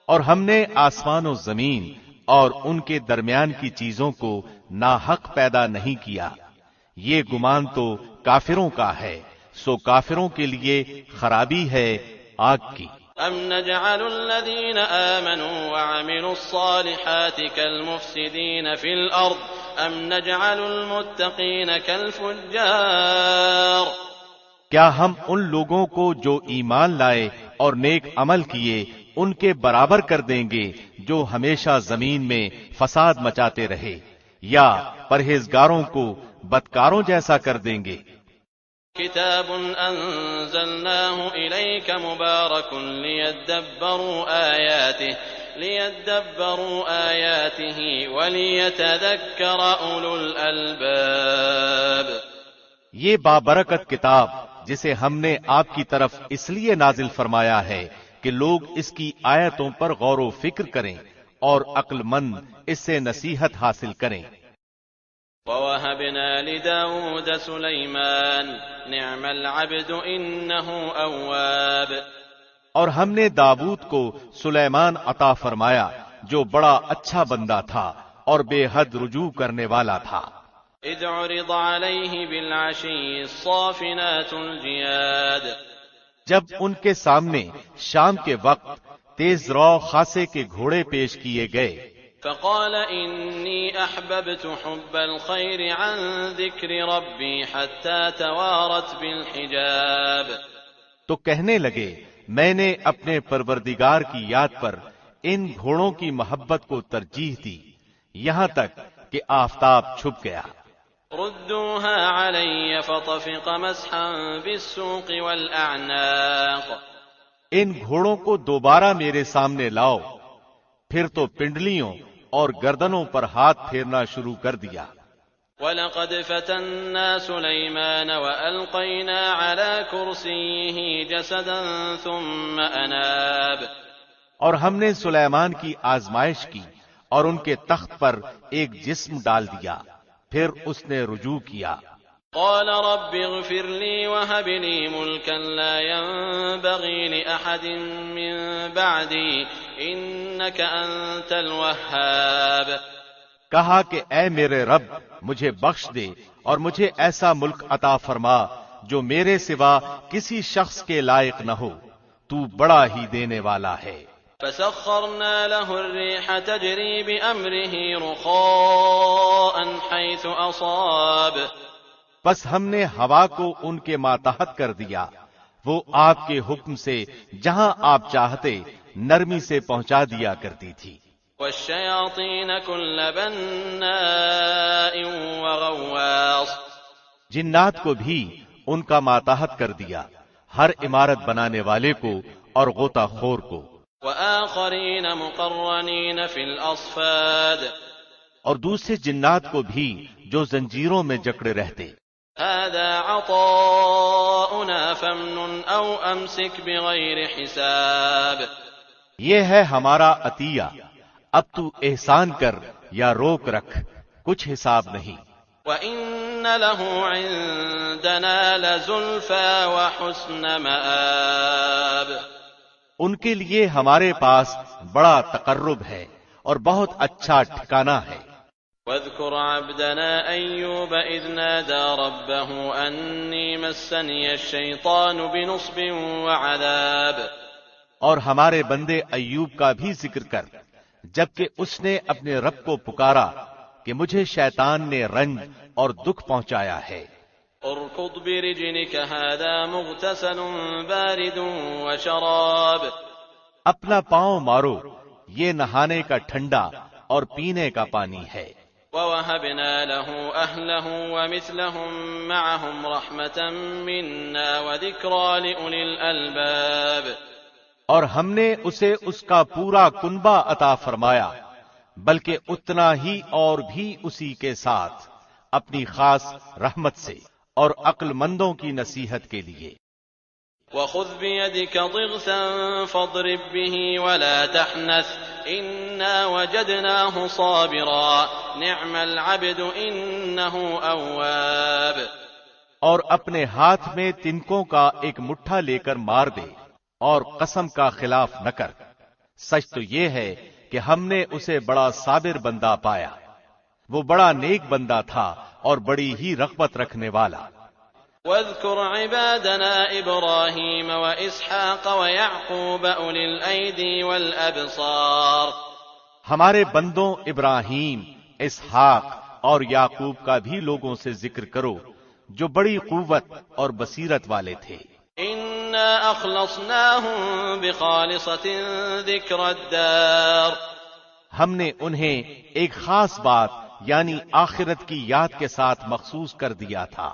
B: اور ہم نے آسمان و زمین اور ان کے درمیان کی چیزوں کو ناحق پیدا نہیں کیا، یہ گمان تو کافروں کا ہے، سو کافروں کے لیے خرابی ہے آگ کی۔
C: ام نجعل الذين آمنوا وعملوا الصالحات كالمفسدين في الأرض ام نجعل المتقين كالفجار۔
B: کیا ہم ان لوگوں کو جو ایمان لائے اور نیک عمل کیے ان کے برابر کر دیں گے جو ہمیشہ زمین میں فساد مچاتے رہے، یا پرہیزگاروں کو بدکاروں جیسا کر دیں گے؟
C: کتاب انزلناه الیک مبارک لیدبروا آیاته ولیتذکر اولو الالباب۔
B: یہ بابرکت کتاب جسے ہم نے آپ کی طرف اس لیے نازل فرمایا ہے کہ لوگ اس کی آیتوں پر غور و فکر کریں اور عقل مند اس سے نصیحت حاصل کریں۔
C: وَوَهَبْنَا لِدَاوُودَ سُلَيْمَانَ نِعْمَ الْعَبْدُ إِنَّهُ أَوَّابٌ۔ اور ہم نے داؤد کو سلیمان عطا فرمایا جو بڑا اچھا بندہ تھا اور بے حد رجوع کرنے والا تھا۔ اذ عرض علیہ بالعشی الصافنات الجیاد۔
B: جب ان کے سامنے شام کے وقت تیز رو خاصے کے گھوڑے پیش کیے گئے،
C: فقال انی احببت حب الخیر عن ذکر ربی حتی توارت بالحجاب۔
B: تو کہنے لگے میں نے اپنے پروردگار کی یاد پر ان گھوڑوں کی محبت کو ترجیح دی یہاں تک کہ آفتاب چھپ گیا۔
C: ردوها علی فطفق مسحا بالسوق والاعناق،
B: ان گھوڑوں کو دوبارہ میرے سامنے لاؤ، پھر تو پنڈلیوں اور گردنوں پر ہاتھ پھیرنا شروع کر دیا۔
C: وَلَقَدْ فَتَنَّا سُلَيْمَانَ وَأَلْقَيْنَا عَلَى كُرْسِيِّهِ جَسَدًا ثُمَّ أَنَابَ،
B: اور ہم نے سلیمان کی آزمائش کی اور ان کے تخت پر ایک جسم ڈال دیا، پھر اس نے رجوع کیا۔
C: قال رب اغفر لي وهب لي ملكا لا ينبغي لأحد من بعدي إنك أنت الوهاب،
B: کہا کہ اے میرے رب مجھے بخش دے اور مجھے ایسا ملک عطا فرما جو میرے سوا کسی شخص کے لائق نہ ہو، تو بڑا ہی دینے والا ہے۔
C: فسخرنا له الريح تجري بأمره رخاء حيث أصاب،
B: بس ہم نے ہوا کو ان کے ماتحت کر دیا، وہ آپ کے حکم سے جہاں آپ چاہتے نرمی سے پہنچا دیا کرتی تھی۔
C: والشياطين كل بناء وغواص،
B: جنات کو بھی ان کا ماتحت کر دیا، ہر عمارت بنانے والے کو اور غوطہ خور کو۔
C: وآخرين مقرنين في الأصفاد،
B: اور دوسرے جنات کو بھی جو زنجیروں میں جکڑے رہتے۔
C: هذا عطاؤنا فامنن أو أمسك بغير حساب،
B: یہ ہے ہمارا عطیہ، اب تو احسان کر یا روک رکھ، کچھ حساب نہیں۔
C: وَإِنَّ لَهُ عِندَنَا لَزُلْفَىٰ وَحُسْنَ مَآبٍ،
B: ان کے لیے ہمارے پاس بڑا تقرب ہے اور بہت اچھا ٹھکانہ ہے۔
C: وَاذْكُرْ عَبْدَنَا أَيُّوبَ إِذْ نَادَىٰ رَبَّهُ أَنِّي مَسَّنِيَ الشَّيْطَانُ بِنُصْبٍ وَعَذَابٍ،
B: اور ہمارے بندے ایوب کا بھی ذکر کر جبکہ اس نے اپنے رب کو پکارا کہ مجھے شیطان نے رنج اور دکھ پہنچایا ہے۔
C: اركض برجلك هذا مغتسل بارد وشراب،
B: اپنا پاؤں مارو، یہ نہانے کا ٹھنڈا اور پینے کا پانی ہے۔
C: وَوَهَبْنَا لَهُ أَهْلَهُ وَمِثْلَهُم مَّعَهُمْ رَحْمَةً مِّنَّا وَذِكْرَىٰ لِأُولِي الْأَلْبَابِ،
B: اور ہم نے اسے اس کا پورا کنبہ عطا فرمایا، بلکہ اتنا ہی اور بھی اسی کے ساتھ اپنی خاص رحمت سے اور عقل مندوں کی نصیحت کے لیے۔
C: وَخُذْ بِيَدِكَ ضِغْثًا فَاضْرِب بِّهِ وَلَا تَحْنَثْ إِنَّا وَجَدْنَاهُ صَابِرًا نِعْمَ الْعَبْدُ إِنَّهُ أَوَّابٌ،
B: اور اپنے ہاتھ میں تنکوں کا ایک مٹھا لے کر مار دے اور قسم کا خلاف نہ کر، سچ تو یہ ہے کہ ہم نے اسے بڑا صابر بندہ پایا، وہ بڑا نیک بندہ تھا اور بڑی ہی رغبت رکھنے والا۔
C: واذكر عبادنا إبراهيم وإسحاق ويعقوب أولي الأيدي والأبصار،
B: ہمارے بندوں ابراہیم، اسحاق اور یعقوب کا بھی لوگوں سے ذکر کرو جو بڑی قوت اور بصیرت والے تھے۔
C: إنا أخلصناهم بخالصة ذكر الدار،
B: ہم نے انہیں ایک خاص بات یعنی آخرت کی یاد کے ساتھ مخصوص کر دیا تھا۔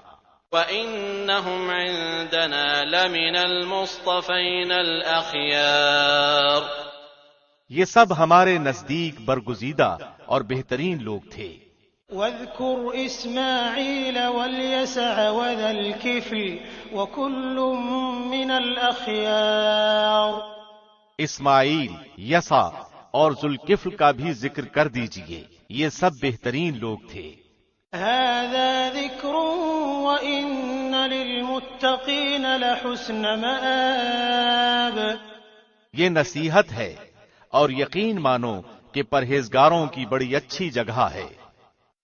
C: وَإِنَّهُمْ عِندَنَا لَمِنَ الْمُصْطَفَيْنَ الْأَخْيَارِ،
B: یہ سب ہمارے نزدیک برگزیدہ اور بہترین لوگ تھے۔
A: واذكر إسماعيل واليسع وذا الكفل وكل من الأخيار،
B: اسماعیل، یسع اور ذوالکفل کا بھی ذکر کر دیجئے، یہ سب بہترین لوگ تھے۔
A: هذا ذكر وإن للمتقين لحسن مآب،
B: یہ نصیحت ہے اور یقین مانو کہ پرہیزگاروں کی بڑی اچھی جگہ ہے۔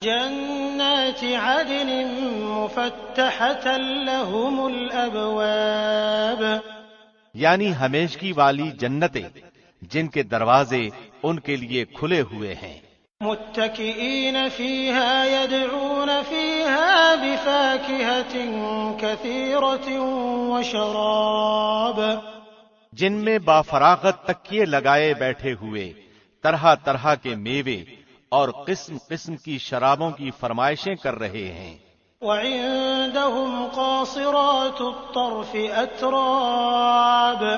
A: جنات عدن مفتحة لهم الأبواب،
B: یعنی ہمیشگی والی جنتیں جن کے دروازے ان کے لیے کھلے ہوئے ہیں۔
A: متكئين فيها يدعون فيها بفاكهة كثيرة وشراب،
B: جن میں بافراغت تکیے لگائے بیٹھے ہوئے طرح طرح کے میوے اور قسم قسم کی شرابوں کی فرمائشیں کر رہے ہیں۔
A: وَعِندَهُمْ قَاصِرَاتُ الطَّرْفِ أَتْرَابٌ،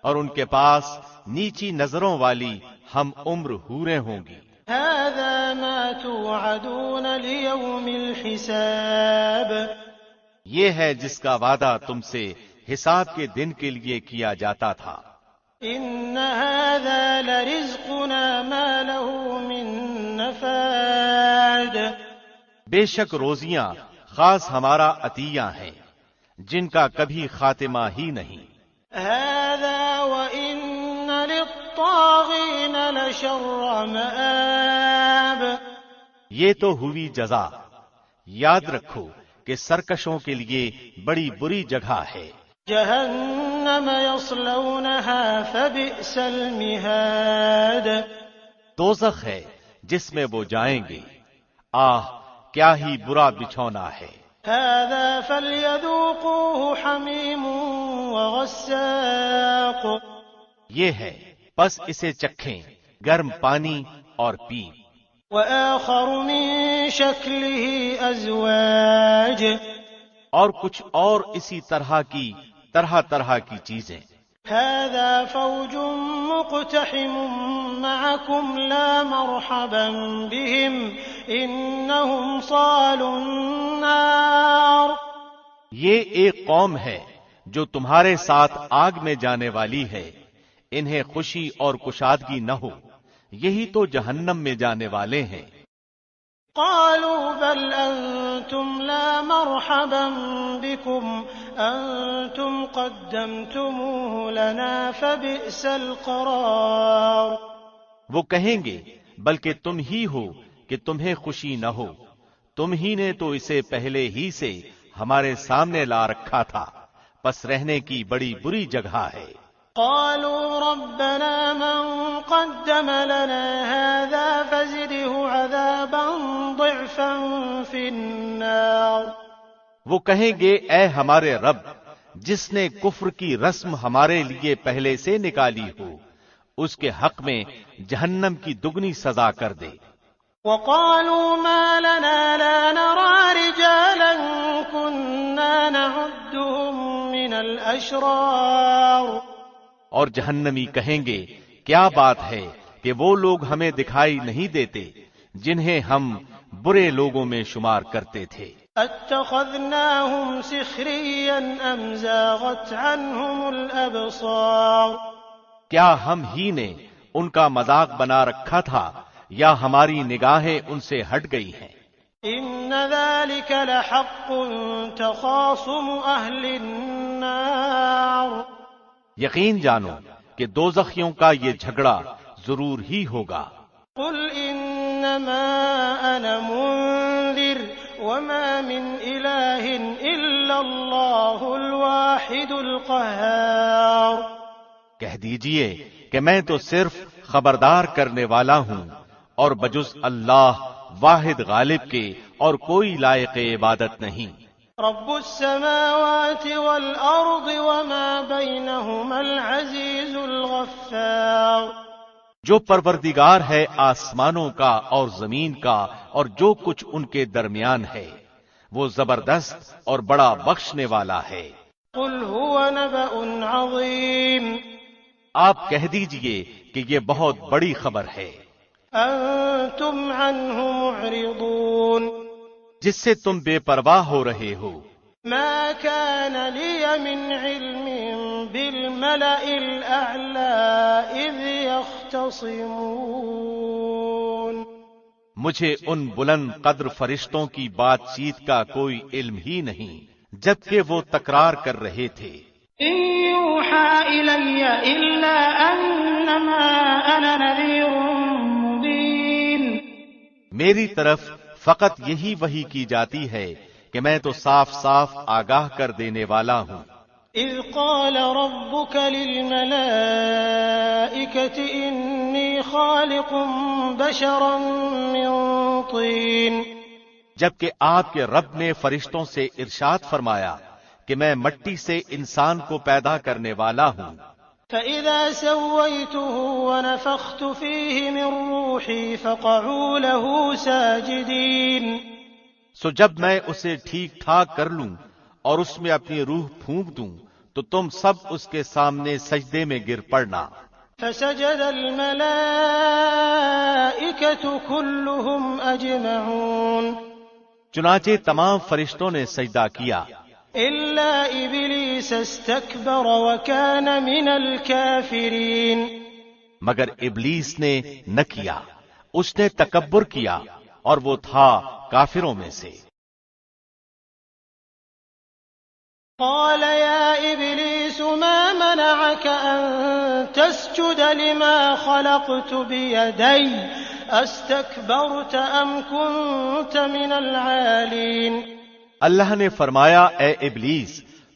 B: اور ان کے پاس نیچی نظروں والی ہم عمر حوریں ہوں گی۔
A: هَذَا مَا تُوعَدُونَ لِيَوْمِ الْحِسَابِ،
B: یہ ہے جس کا وعدہ تم سے حساب کے دن کے لیے کیا جاتا تھا۔
A: إِنَّ هَذَا لَرِزْقُنَا مَا لَهُ مِن نَّفَادٍ،
B: بے شک روزیاں خاص ہمارا عطیہ ہیں جن کا کبھی خاتمہ ہی نہیں۔
A: هَذَا وَإِنَّ لِلطَّاغِينَ لَشَرَّ مَآبٍ،
B: یہ تو ہوئی جزا، یاد رکھو کہ سرکشوں کے لیے بڑی بری جگہ ہے۔
A: جہنم یصلونها فبئس المہاد،
B: دوزخ ہے جس میں وہ جائیں گے، آہ کیا ہی برا بچھونا ہے۔
A: هذا فلیذوقوه حمیم وغساق،
B: یہ ہے بس اسے چکھیں گرم پانی اور پیپ۔
A: وآخر من شکلہ ازواج،
B: اور کچھ اور اسی طرح کی چیزیں۔
A: هذا فوج مقتحم معكم لا مرحبا بهم انهم صالوا النار،
B: یہ ایک قوم ہے جو تمہارے ساتھ آگ میں جانے والی ہے، انہیں خوشی اور کشادگی نہ ہو، یہی تو جہنم میں جانے والے ہیں۔
A: قالوا بل انتم لا مرحبا بكم انتم قدمتموه لنا فبئس القرار،
B: وہ کہیں گے بلکہ تم ہی ہو کہ تمہیں خوشی نہ ہو، تم ہی نے تو اسے پہلے ہی سے ہمارے سامنے لا رکھا تھا، پس رہنے کی بڑی بری جگہ ہے۔
A: قالوا ربنا من قدم لنا هذا فزده عذابا ضعفا في النار،
B: وہ کہیں گے اے ہمارے رب جس نے کفر کی رسم ہمارے لیے پہلے سے نکالی ہو، اس کے حق میں جہنم کی دگنی سزا کر دے۔
A: وقالوا ما لنا لا نرى رجالا كنا نعدهم من الاشرار،
B: اور جہنمی کہیں گے کیا بات ہے کہ وہ لوگ ہمیں دکھائی نہیں دیتے جنہیں ہم برے لوگوں میں شمار کرتے تھے۔
A: اتخذناهم سخريا ام زاغت عنهم الابصار،
B: کیا ہم ہی نے ان کا مذاق بنا رکھا تھا یا ہماری نگاہیں ان سے ہٹ گئی ہیں؟
A: ان ذلك لحق تخاصم اهل النار،
B: یقین جانو کہ دوزخیوں کا یہ جھگڑا ضرور ہی ہوگا۔
A: قل انما انا منذر وما من الہ الا اللہ الواحد القہار،
B: کہہ دیجئے کہ میں تو صرف خبردار کرنے والا ہوں اور بجز اللہ واحد غالب کے اور کوئی لائق عبادت نہیں۔
A: رب السماوات والارض وما بینہما العزیز الغفار،
B: جو پروردگار ہے آسمانوں کا اور زمین کا اور جو کچھ ان کے درمیان ہے، وہ زبردست اور بڑا بخشنے والا ہے۔
A: قل هو نبأ عظیم،
B: آپ کہہ دیجئے کہ یہ بہت بڑی خبر ہے،
A: انتم عنہ معرضون،
B: جس سے تم بے پرواہ ہو رہے ہو۔
A: ما كان لي من علم بالملأ الأعلى إذ يختصمون،
B: مجھے ان بلند قدر فرشتوں کی بات چیت کا کوئی علم ہی نہیں جبکہ وہ تکرار کر رہے تھے۔
A: إن يوحى إلي إلا أنما أنا نذير مبين،
B: میری طرف فقط یہی وحی کی جاتی ہے کہ میں تو صاف صاف آگاہ کر دینے والا ہوں۔
A: إذ قال ربك للملائكة إني خالق بشرا من طين،
B: جبکہ آپ کے رب نے فرشتوں سے ارشاد فرمایا کہ میں مٹی سے انسان کو پیدا کرنے والا ہوں۔
A: فإذا سويته ونفخت فيه من روحي فقعوا له ساجدين.
B: سو جب میں اسے ٹھیک ٹھاک کر لوں اور اس میں اپنی روح پھونک دوں تو تم سب اس کے سامنے سجدے میں گر پڑنا.
A: فسجد الملائكة كلهم أجمعون.
B: چنانچہ تمام فرشتوں نے سجدہ کیا
A: إلا إبليس استكبر وكان من الكافرين.
B: مگر ابلیس نے نہ کیا، اس نے تکبر کیا اور وہ تھا کافروں میں سے.
A: قال يا إبليس ما منعك أن تسجد لما خلقت بيدي أستكبرت أم كنت من العالين.
B: اللہ نے فرمایا اے ابلیس،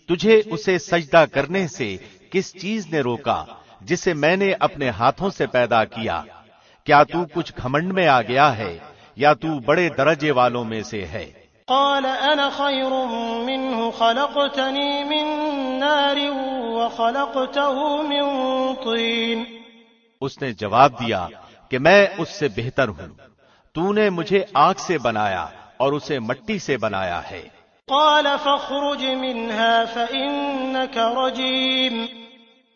B: تجھے اسے سجدہ کرنے سے کس چیز نے روکا جسے میں نے اپنے ہاتھوں سے پیدا کیا؟ کیا تو کچھ گھمنڈ میں آ گیا ہے یا تو بڑے درجے والوں میں سے ہے؟
A: قال أنا خير منه خلقتني من نار وخلقته من طين.
B: اس نے جواب دیا کہ میں اس سے بہتر ہوں، تو نے مجھے آگ سے بنایا اور اسے مٹی سے بنایا ہے.
A: قال فاخرج منها فإنك رجيم.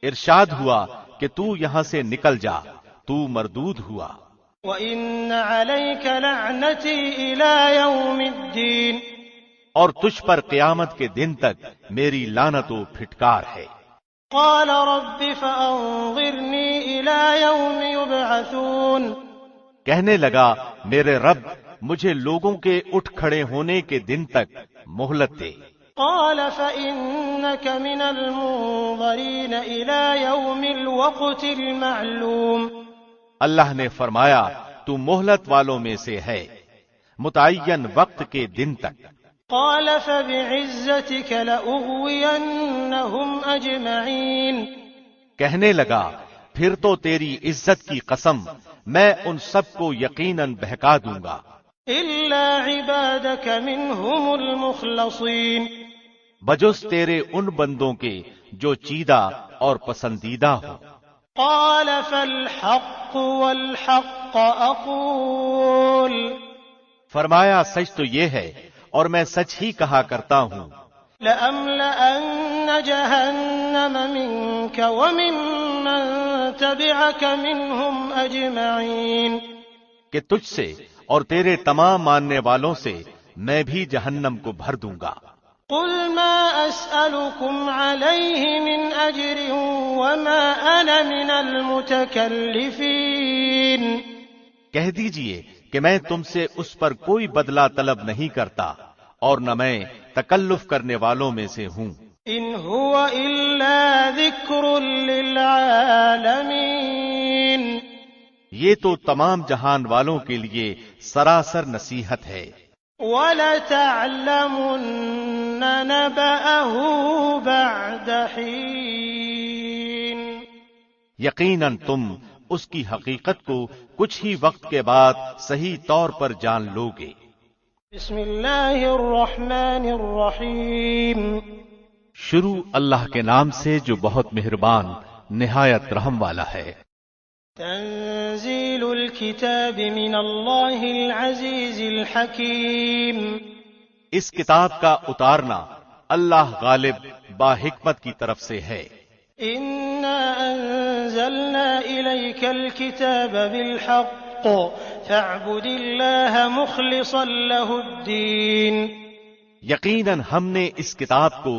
B: ارشاد ہوا کہ تو یہاں سے نکل جا، تو مردود ہوا.
A: وَإِنَّ عَلَيْكَ لَعْنَتِي إِلَى يَوْمِ الدِّينِ.
B: اور تجھ پر قیامت کے دن تک میری لعنت و پھٹکار ہے.
A: قال رب فأنظرني إلى يوم يبعثون.
B: کہنے لگا میرے رب مجھے لوگوں کے اٹھ کھڑے ہونے کے دن تک مہلت دے.
A: قال فإنك من المنظرين إلى يوم الوقت المعلوم.
B: اللہ نے فرمایا تو مہلت والوں میں سے ہے متعین وقت کے دن تک.
A: قال فبعزتك لأغوينهم أجمعين.
B: کہنے لگا پھر تو تیری عزت کی قسم میں ان سب کو یقیناً بہکا دوں گا
A: إلا عبادك منهم المخلصين.
B: بجز تیرے ان بندوں کے جو چیدہ اور پسندیدہ ہوں.
A: قال فالحق والحق أقول.
B: فرمایا سچ تو یہ ہے اور میں سچ ہی کہا کرتا ہوں.
A: لأملأن جهنم منك وممن تبعك منهم أجمعين.
B: کہ تجھ سے اور تیرے تمام ماننے والوں سے میں بھی جہنم کو بھر دوں گا.
A: قل ما أسألكم عليه من أجر وما أنا من المتكلفين.
B: کہہ دیجئے کہ میں تم سے اس پر کوئی بدلہ طلب نہیں کرتا اور نہ میں تکلف کرنے والوں میں سے ہوں.
A: إن هو إلا ذكر للعالمين.
B: یہ تو تمام جہان والوں کے لیے سراسر نصیحت ہے.
A: وَلَتَعْلَمُنَّ نَبَأَهُ بَعْدَ حِينٍ.
B: یقیناً تم اس کی حقیقت کو کچھ ہی وقت کے بعد صحیح طور پر جان لو گے.
A: بسم اللہ الرحمن الرحیم.
B: شروع اللہ کے نام سے جو بہت مہربان نہایت رحم والا ہے.
A: تنزیل الکتاب من اللہ العزیز الحکیم.
B: اس کتاب کا اتارنا اللہ غالب با حکمت کی طرف سے ہے.
A: انا انزلنا الیک الکتاب بالحق فاعبد اللہ مخلصا له الدین.
B: یقیناً ہم نے اس کتاب کو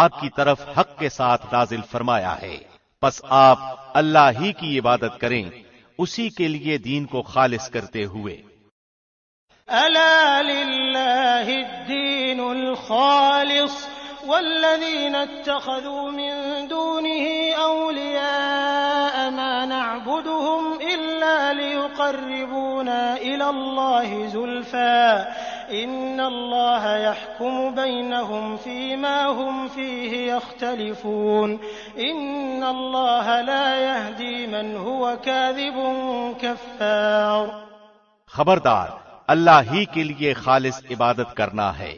B: آپ کی طرف حق کے ساتھ نازل فرمایا ہے، پس آپ اللہ ہی کی عبادت کریں اسی کے لیے دین کو خالص کرتے ہوئے.
A: الا للہ الدین الخالص والذین اتخذوا من دونه اولیاء ما نعبدهم الا ليقربونا الى اللہ زلفى ان اللہ يحكم بينهم فيما هم فيه يختلفون ان اللہ لا يهدي من هو كاذب كفار.
B: خبردار، اللہ ہی کے لیے خالص عبادت کرنا ہے،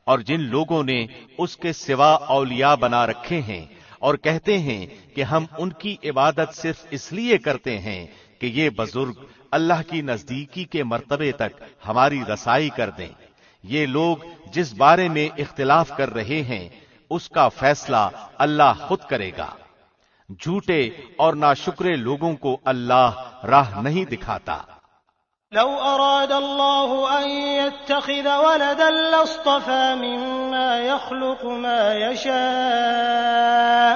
B: اور جن لوگوں نے اس کے سوا اولیاء بنا رکھے ہیں اور کہتے ہیں کہ ہم ان کی عبادت صرف اس لیے کرتے ہیں کہ یہ بزرگ اللہ کی نزدیکی کے مرتبے تک ہماری رسائی کر دیں۔ یہ لوگ جس بارے میں اختلاف کر رہے ہیں اس کا فیصلہ اللہ خود کرے گا۔ جھوٹے اور ناشکرے لوگوں کو اللہ راہ نہیں دکھاتا۔
A: لو أراد الله أن يتخذ ولدا لاصطفى مما يخلق ما يشاء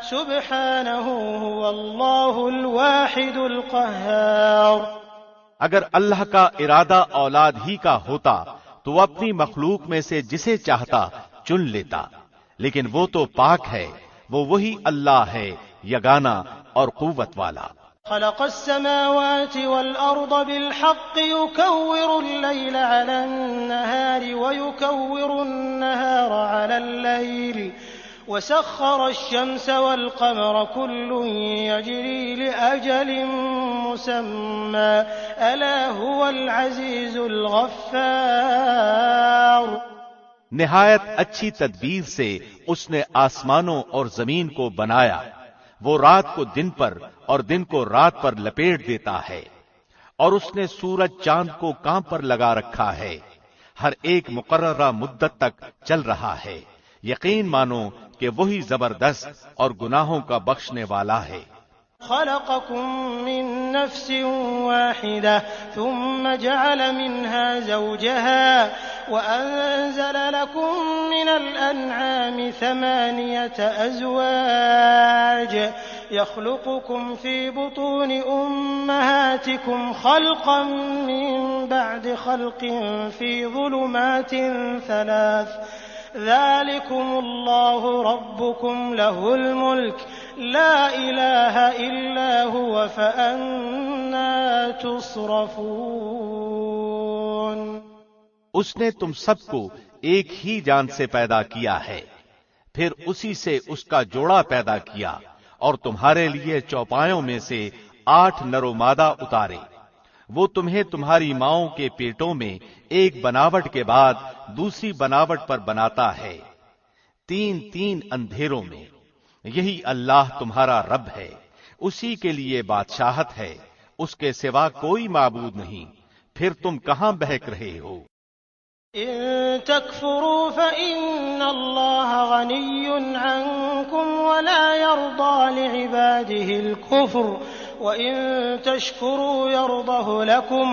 A: سبحانه هو الله الواحد القهار۔
B: اگر اللہ کا ارادہ اولاد ہی کا ہوتا تو وہ اپنی مخلوق میں سے جسے چاہتا چن لیتا، لیکن وہ تو پاک ہے، وہ وہی اللہ ہے یگانہ اور قوت والا۔
A: خلق السماوات والأرض بالحق يكور الليل على النهار ويكور النهار على الليل وسخر الشمس والقمر كل يجري لأجل مسمى ألا هو العزيز الغفار۔
B: نہایت اچھی تدبیر سے اس نے آسمانوں اور زمین کو بنایا، وہ رات کو دن پر اور دن کو رات پر لپیٹ دیتا ہے، اور اس نے سورج چاند کو کام پر لگا رکھا ہے، ہر ایک مقررہ مدت تک چل رہا ہے۔ یقین مانو کہ وہی زبردست اور گناہوں کا بخشنے والا ہے۔
A: خلقكم من نفس واحدة ثم جعل منها زوجها وأنزل لكم من الأنعام 8 أزواج يخلقكم في بطون أمهاتكم خلقا من بعد خلق في ظلمات 3 ذلكم الله ربكم له الملك لا إله إلا هو فأنا تصرفون۔
B: اس نے تم سب کو ایک ہی جان سے پیدا کیا ہے، پھر اسی سے اس کا جوڑا پیدا کیا اور تمہارے لیے چوپایوں میں سے 8 نر و مادہ اتارے۔ وہ تمہیں تمہاری ماؤں کے پیٹوں میں ایک بناوٹ کے بعد دوسری بناوٹ پر بناتا ہے، 3 اندھیروں میں۔ یہی اللہ تمہارا رب ہے، اسی کے لیے بادشاہت ہے، اس کے سوا کوئی معبود نہیں، پھر تم کہاں بہک رہے ہو؟
A: إن تكفروا فإن الله غني عنكم ولا يرضى لعباده الكفر وإن تشكروا يرضه لكم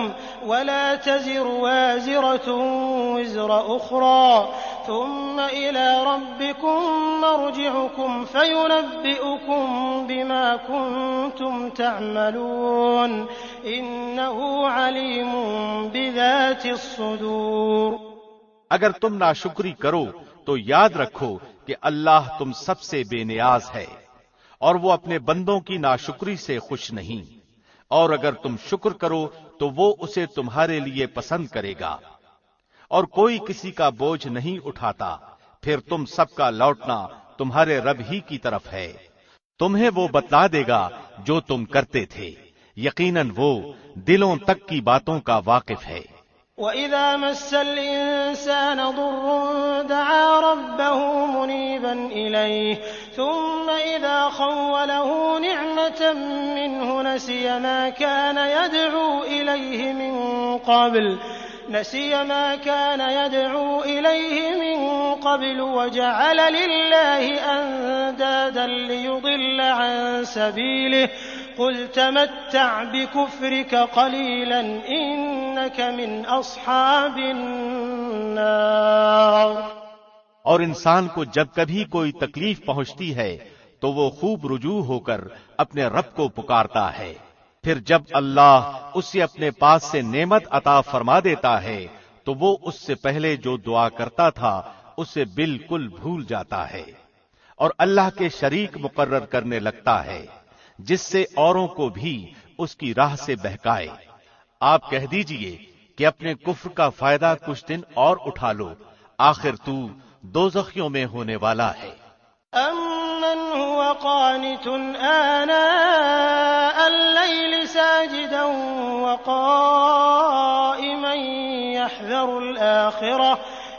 A: ولا تزر وازرة وزر أخرى ثم إلى ربكم مرجعكم فينبئكم بما كنتم تعملون إنه عليم بذات الصدور۔
B: اگر تم ناشکری کرو تو یاد رکھو کہ اللہ تم سب سے بے نیاز ہے اور وہ اپنے بندوں کی ناشکری سے خوش نہیں، اور اگر تم شکر کرو تو وہ اسے تمہارے لیے پسند کرے گا، اور کوئی کسی کا بوجھ نہیں اٹھاتا، پھر تم سب کا لوٹنا تمہارے رب ہی کی طرف ہے، تمہیں وہ بتلا دے گا جو تم کرتے تھے، یقیناً وہ دلوں تک کی باتوں کا واقف ہے۔
A: وَإِذَا مَسَّ الْإِنسَانَ ضُرٌّ دَعَا رَبَّهُ مُنِيبًا إِلَيْهِ ثُمَّ إِذَا خَوَّلَهُ نِعْمَةً مِّنْهُ نَسِيَ مَا كَانَ يَدْعُو إِلَيْهِ مِن قَبْلُ وَجَعَلَ لِلَّهِ أَندَادًا لِّيُضِلَّ عَن سَبِيلِهِ قُلْ تَمَتَّعْ بِكُفْرِكَ قَلِيلًا إِنَّكَ مِنْ أَصْحَابِ النَّارِ۔
B: اور انسان کو جب کبھی کوئی تکلیف پہنچتی ہے تو وہ خوب رجوع ہو کر اپنے رب کو پکارتا ہے، پھر جب اللہ اسے اپنے پاس سے نعمت عطا فرما دیتا ہے تو وہ اس سے پہلے جو دعا کرتا تھا اسے بالکل بھول جاتا ہے اور اللہ کے شریک مقرر کرنے لگتا ہے، جس سے اوروں کو بھی اس کی راہ سے بہکائے۔ آپ کہہ دیجئے کہ اپنے کفر کا فائدہ کچھ دن اور اٹھا لو، آخر تو دوزخیوں میں ہونے والا ہے۔
A: أَمَّنْ هُوَ قَانِتٌ آنَاءَ اللَّيْلِ سَاجِدًا وَقَائِمًا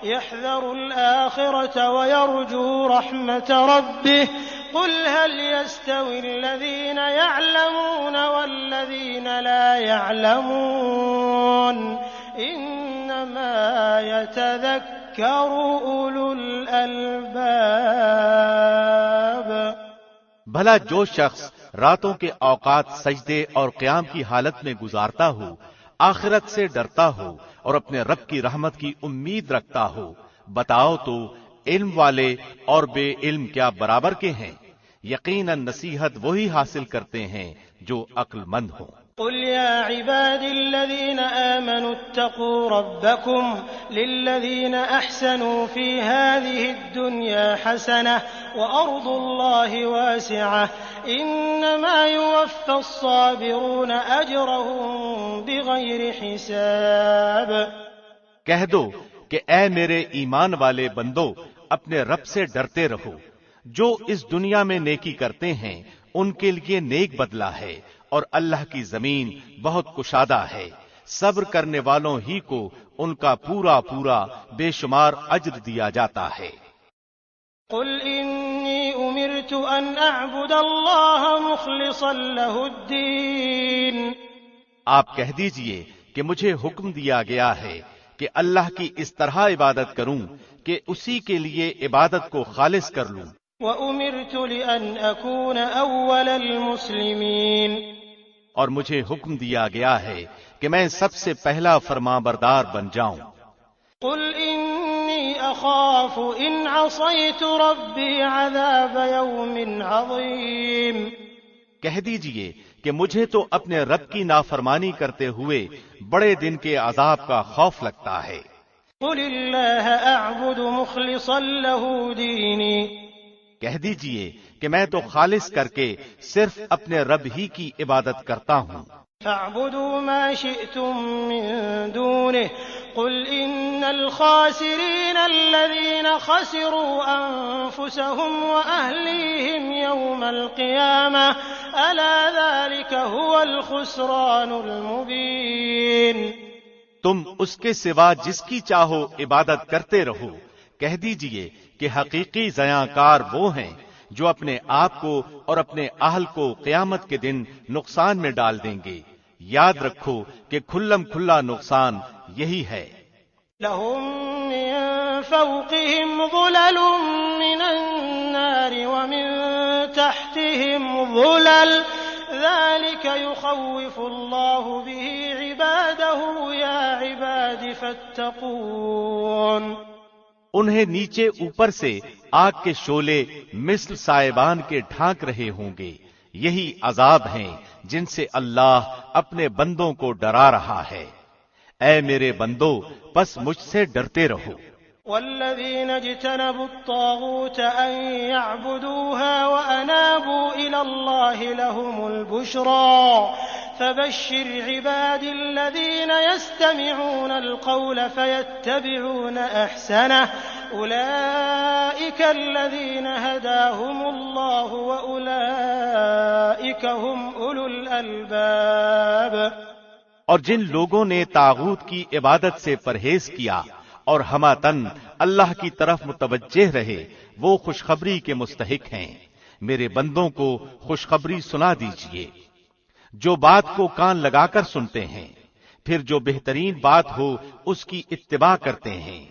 A: يَحْذَرُ الْآخِرَةَ وَيَرْجُو رَحْمَةَ رَبِّهِ قل هل يستوي الذين يعلمون والذين لا يعلمون إنما يتذكر أولو الألباب۔
B: بھلا جو شخص راتوں کے اوقات سجدے اور قیام کی حالت میں گزارتا ہو، آخرت سے ڈرتا ہو اور اپنے رب کی رحمت کی امید رکھتا ہو، بتاؤ تو علم والے اور بے علم کیا برابر کے ہیں؟ یقیناً نصیحت وہی حاصل کرتے ہیں جو عقل مند ہوں۔
A: قل يا عبادي الذين آمنوا اتقوا ربكم للذين أحسنوا في هذه الدنيا حسنة وأرض الله واسعة إنما يوفى الصابرون أجرهم بغير حساب۔
B: کہہ دو کہ اے میرے ایمان والے بندو، اپنے رب سے ڈرتے رہو، جو اس دنیا میں نیکی کرتے ہیں ان کے لیے نیک بدلہ ہے، اور اللہ کی زمین بہت کشادہ ہے، صبر کرنے والوں ہی کو ان کا پورا پورا بے شمار اجر دیا جاتا ہے۔
A: قل انی امرت ان اعبد اللہ مخلصا له الدین۔
B: آپ کہہ دیجئے کہ مجھے حکم دیا گیا ہے کہ اللہ کی اس طرح عبادت کروں کہ اسی کے لیے عبادت کو خالص کر لوں۔
A: وَأُمِرْتُ لِأَنْ أَكُونَ أَوَّلَ الْمُسْلِمِينَ،
B: اور مجھے حکم دیا گیا ہے کہ میں سب سے پہلا فرمانبردار بن جاؤں۔
A: قُلْ إِنِّي أَخَافُ إِنْ عَصَيْتُ رَبِّي عَذَابَ يَوْمٍ عَظِيمٍ۔
B: کہہ دیجئے کہ مجھے تو اپنے رب کی نافرمانی کرتے ہوئے بڑے دن کے عذاب کا خوف لگتا ہے۔
A: قُلِ اللَّهَ أَعْبُدُ مُخْلِصًا لَهُ دِينِي،
B: کہہ دیجئے کہ میں تو خالص کر کے صرف اپنے رب ہی کی عبادت کرتا ہوں۔
A: فَاعْبُدُوا مَا شِئْتُم مِّن دُونِهِ قُلْ إِنَّ الْخَاسِرِينَ الَّذِينَ خَسِرُوا أَنفُسَهُمْ وَأَهْلِيهِمْ يَوْمَ الْقِيَامَةِ أَلَا ذَلِكَ هُوَ الْخُسْرَانُ الْمُبِينُ۔
B: تم اس کے سوا جس کی چاہو عبادت کرتے رہو، کہہ دیجئے کہ حقیقی زیاں کار وہ ہیں جو اپنے آپ کو اور اپنے اہل کو قیامت کے دن نقصان میں ڈال دیں گے۔ یاد رکھو کہ کھلم کھلا نقصان یہی ہے۔
A: لَهُم مِّن فَوْقِهِمْ ظُلَلٌ مِّنَ النَّارِ وَمِن تَحْتِهِمْ ظُلَلٌ ذَلِكَ يُخَوِّفُ اللَّهُ بِهِ عِبَادَهُ يَا عِبَادِ فَاتَّقُونِ۔
B: انہیں نیچے اوپر سے آگ کے شعلے مثل سائبان کے ڈھانک رہے ہوں گے، یہی عذاب ہیں جن سے اللہ اپنے بندوں کو ڈرا رہا ہے۔ اے میرے بندو، پس مجھ سے ڈرتے رہو۔
A: والذین اجتنبوا الطاغوت ان يعبدوها وانابوا الى الله لهم البشرى فبشر عبادي الذين يستمعون القول فيتبعون احسنه اولئك الذين هداهم الله واولئك هم اولو الالباب۔
B: اور جن لوگوں نے طاغوت کی عبادت سے پرہیز کیا اور ہماتن اللہ کی طرف متوجہ رہے، وہ خوشخبری کے مستحق ہیں۔ میرے بندوں کو خوشخبری سنا دیجئے جو بات کو کان لگا کر سنتے ہیں، پھر جو بہترین بات ہو اس کی اتباع کرتے ہیں،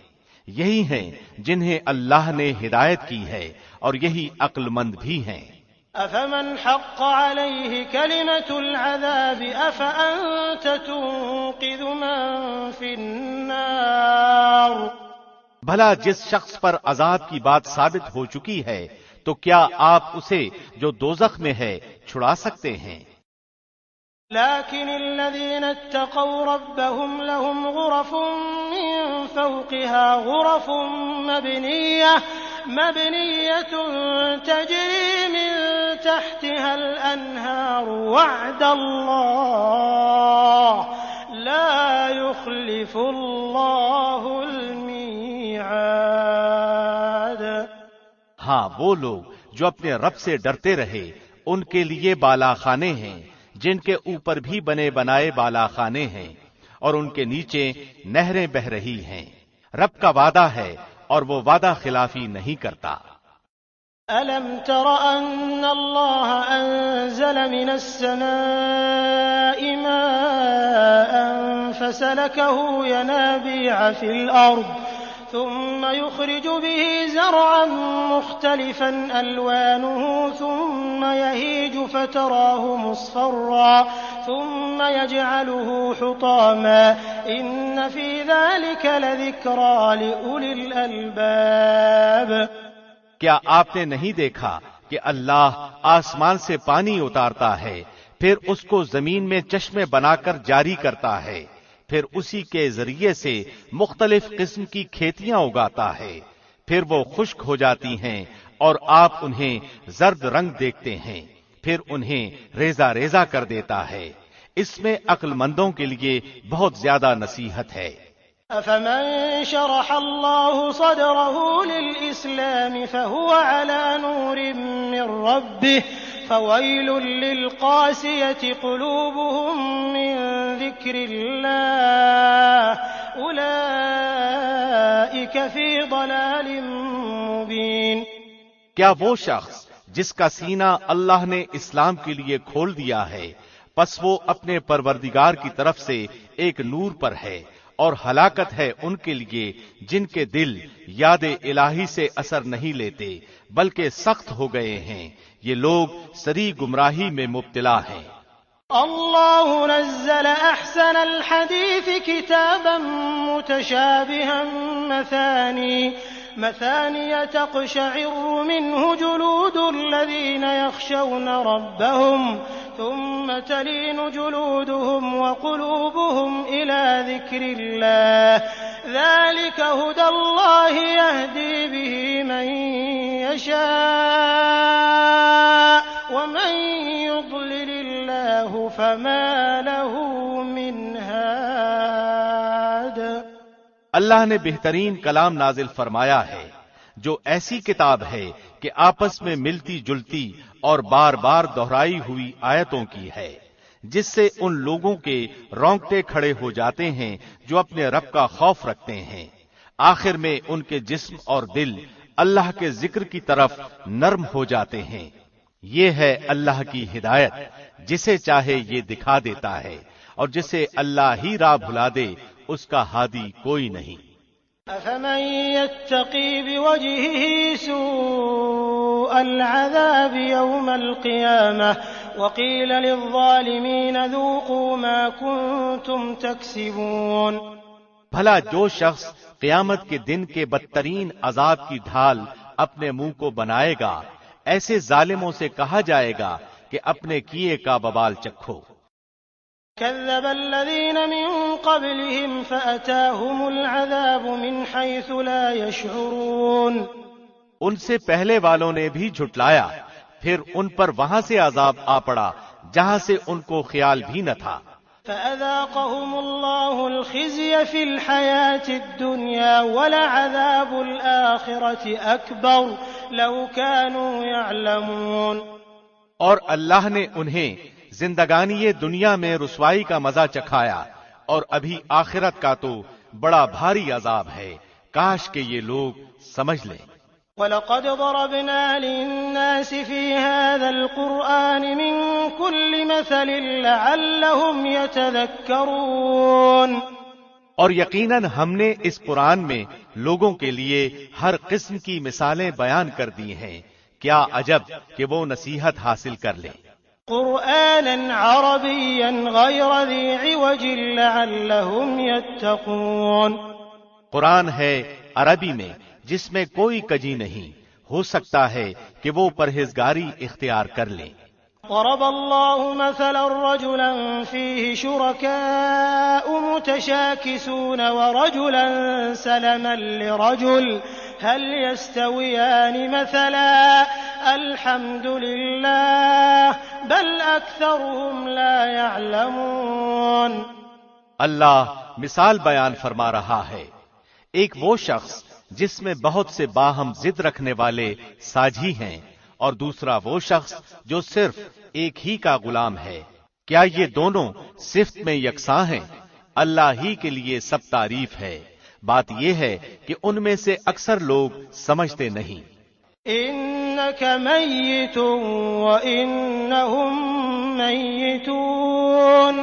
B: یہی ہیں جنہیں اللہ نے ہدایت کی ہے اور یہی عقل مند بھی ہیں۔
A: أفمن حق عليه كلمة العذاب أفأنت تنقذ من في النار۔
B: بھلا جس شخص پر عذاب کی بات ثابت ہو چکی ہے تو کیا آپ اسے جو دوزخ میں ہے چھڑا سکتے ہیں؟
A: لكن الذين اتقوا ربهم لهم غرف من فوقها غرف مبنية تجري من تحتها الأنهار وعد الله لا يخلف الله الميعاد۔
B: ہاں، وہ لوگ جو اپنے رب سے ڈرتے رہے ان کے لیے بالا خانے ہیں، جن کے اوپر بھی بنے بنائے بالا خانے ہیں اور ان کے نیچے نہریں بہ رہی ہیں۔ رب کا وعدہ ہے اور وہ وعدہ خلافی نہیں کرتا۔
A: أَلَمْ تَرَ أَنَّ اللَّهَ أَنزَلَ مِنَ السَّمَاءِ مَاءً فَسَلَكَهُ يَنَابِيعَ فِي الْأَرْضِ ثُمَّ يُخْرِجُ بِهِ زَرْعًا مُخْتَلِفًا أَلْوَانُهُ ثُمَّ يَهِيجُ فَتَرَاهُ مُصْفَرًّا ثُمَّ يَجْعَلُهُ حُطَامًا إِنَّ فِي ذَلِكَ لَذِكْرَىٰ لِأُولِي الْأَلْبَابِ۔
B: کیا آپ نے نہیں دیکھا کہ اللہ آسمان سے پانی اتارتا ہے، پھر اس کو زمین میں چشمے بنا کر جاری کرتا ہے، پھر اسی کے ذریعے سے مختلف قسم کی کھیتیاں اگاتا ہے، پھر وہ خشک ہو جاتی ہیں اور آپ انہیں زرد رنگ دیکھتے ہیں، پھر انہیں ریزہ ریزہ کر دیتا ہے۔ اس میں عقل مندوں کے لیے بہت زیادہ نصیحت ہے۔
A: أَفَمَن شَرَحَ اللَّهُ صَدْرَهُ لِلْإِسْلَامِ فَهُوَ عَلَى نُورٍ مِّن رَّبِّهِ فَوَيْلٌ لِّلْقَاسِيَةِ قُلُوبُهُم مِّن ذِكْرِ اللَّهِ أُولَٰئِكَ فِي ضَلَالٍ مُّبِينٍ۔
B: کیا وہ شخص جس کا سینہ اللہ نے اسلام کے لیے کھول دیا ہے، پس وہ اپنے پروردگار کی طرف سے ایک نور پر ہے، اور ہلاکت ہے ان کے لیے جن کے دل یاد الہی سے اثر نہیں لیتے بلکہ سخت ہو گئے ہیں، یہ لوگ سری گمراہی میں مبتلا ہیں۔
A: اللہ نزل احسن الحدیث کتابا متشابہا مثانی تقشعر منه جلود الذین یخشون ربهم ثم تلين جلودهم وقلوبهم إلى ذكر الله ذلك هدى الله يهدي به من يشاء ومن يضلل الله فما له من هاد۔
B: اللہ نے بہترین کلام نازل فرمایا ہے جو ایسی کتاب ہے کہ آپس میں ملتی جلتی اور بار بار دہرائی ہوئی آیتوں کی ہے، جس سے ان لوگوں کے رونگٹے کھڑے ہو جاتے ہیں جو اپنے رب کا خوف رکھتے ہیں، آخر میں ان کے جسم اور دل اللہ کے ذکر کی طرف نرم ہو جاتے ہیں۔ یہ ہے اللہ کی ہدایت، جسے چاہے یہ دکھا دیتا ہے، اور جسے اللہ ہی راہ بھلا دے اس کا ہادی کوئی نہیں۔
A: أَفَمَن يَتَّقِي بِوَجْهِهِ سُوءَ الْعَذَابِ يَوْمَ الْقِيَامَةِ وَقِيلَ لِلظَّالِمِينَ ذُوقُوا مَا كُنتُمْ تَكْسِبُونَ۔
B: بھلا جو شخص قیامت کے دن کے بدترین عذاب کی ڈھال اپنے منہ کو بنائے گا، ایسے ظالموں سے کہا جائے گا کہ اپنے کیے کا وبال چکھو۔
A: كذب الذين من قبلهم فأتاهم العذاب من حيث لا يشعرون۔
B: ان سے پہلے والوں نے بھی جھٹلایا، پھر ان پر وہاں سے عذاب آ پڑا جہاں سے ان کو خیال بھی نہ تھا۔
A: فأذاقهم الله الخزي في الحياة الدنيا ولعذاب الآخرة أكبر لو كانوا يعلمون۔
B: اور اللہ نے انہیں زندگانی دنیا میں رسوائی کا مزہ چکھایا، اور ابھی آخرت کا تو بڑا بھاری عذاب ہے، کاش کہ یہ لوگ سمجھ لیں۔
A: وَلَقَدْ ضَرَبْنَا لِلنَّاسِ فِي هَذَا الْقُرْآنِ مِنْ كُلِّ مَثَلٍ لَعَلَّهُمْ يَتَذَكَّرُونَ۔
B: اور یقیناً ہم نے اس قرآن میں لوگوں کے لیے ہر قسم کی مثالیں بیان کر دی ہیں، کیا عجب کہ وہ نصیحت حاصل کر لیں۔
A: قرآنا عربيا غير ذي عوج لعلهم يتقون۔
B: قرآن ہے عربی میں جس میں کوئی کجی نہیں، ہو سکتا ہے کہ وہ پرہیزگاری اختیار کر لیں۔
A: ضرب الله مثلا رجلا فيه شركاء متشاكسون ورجلا سلما لرجل هل يستويان مثلا الحمد لله بل أكثرهم لا يعلمون۔
B: اللہ مثال بیان فرما رہا ہے، ایک وہ شخص جس میں بہت سے باہم ضد رکھنے والے ساجھی ہیں، اور دوسرا وہ شخص جو صرف ایک ہی کا غلام ہے، کیا یہ دونوں صفت میں یکساں ہیں؟ اللہ ہی کے لیے سب تعریف ہے، بات یہ ہے کہ ان میں سے اکثر لوگ سمجھتے نہیں۔
A: إنك ميت وإنهم ميتون.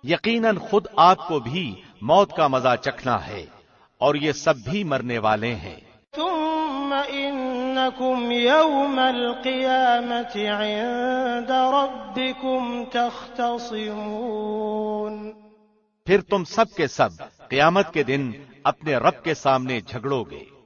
B: یقیناً خود آپ کو بھی موت کا مزہ چکھنا ہے اور یہ سب بھی مرنے والے ہیں.
A: ثم إنكم يوم القيامة عند ربكم تختصمون.
B: پھر تم سب کے سب قیامت کے دن اپنے رب کے سامنے جھگڑو گے.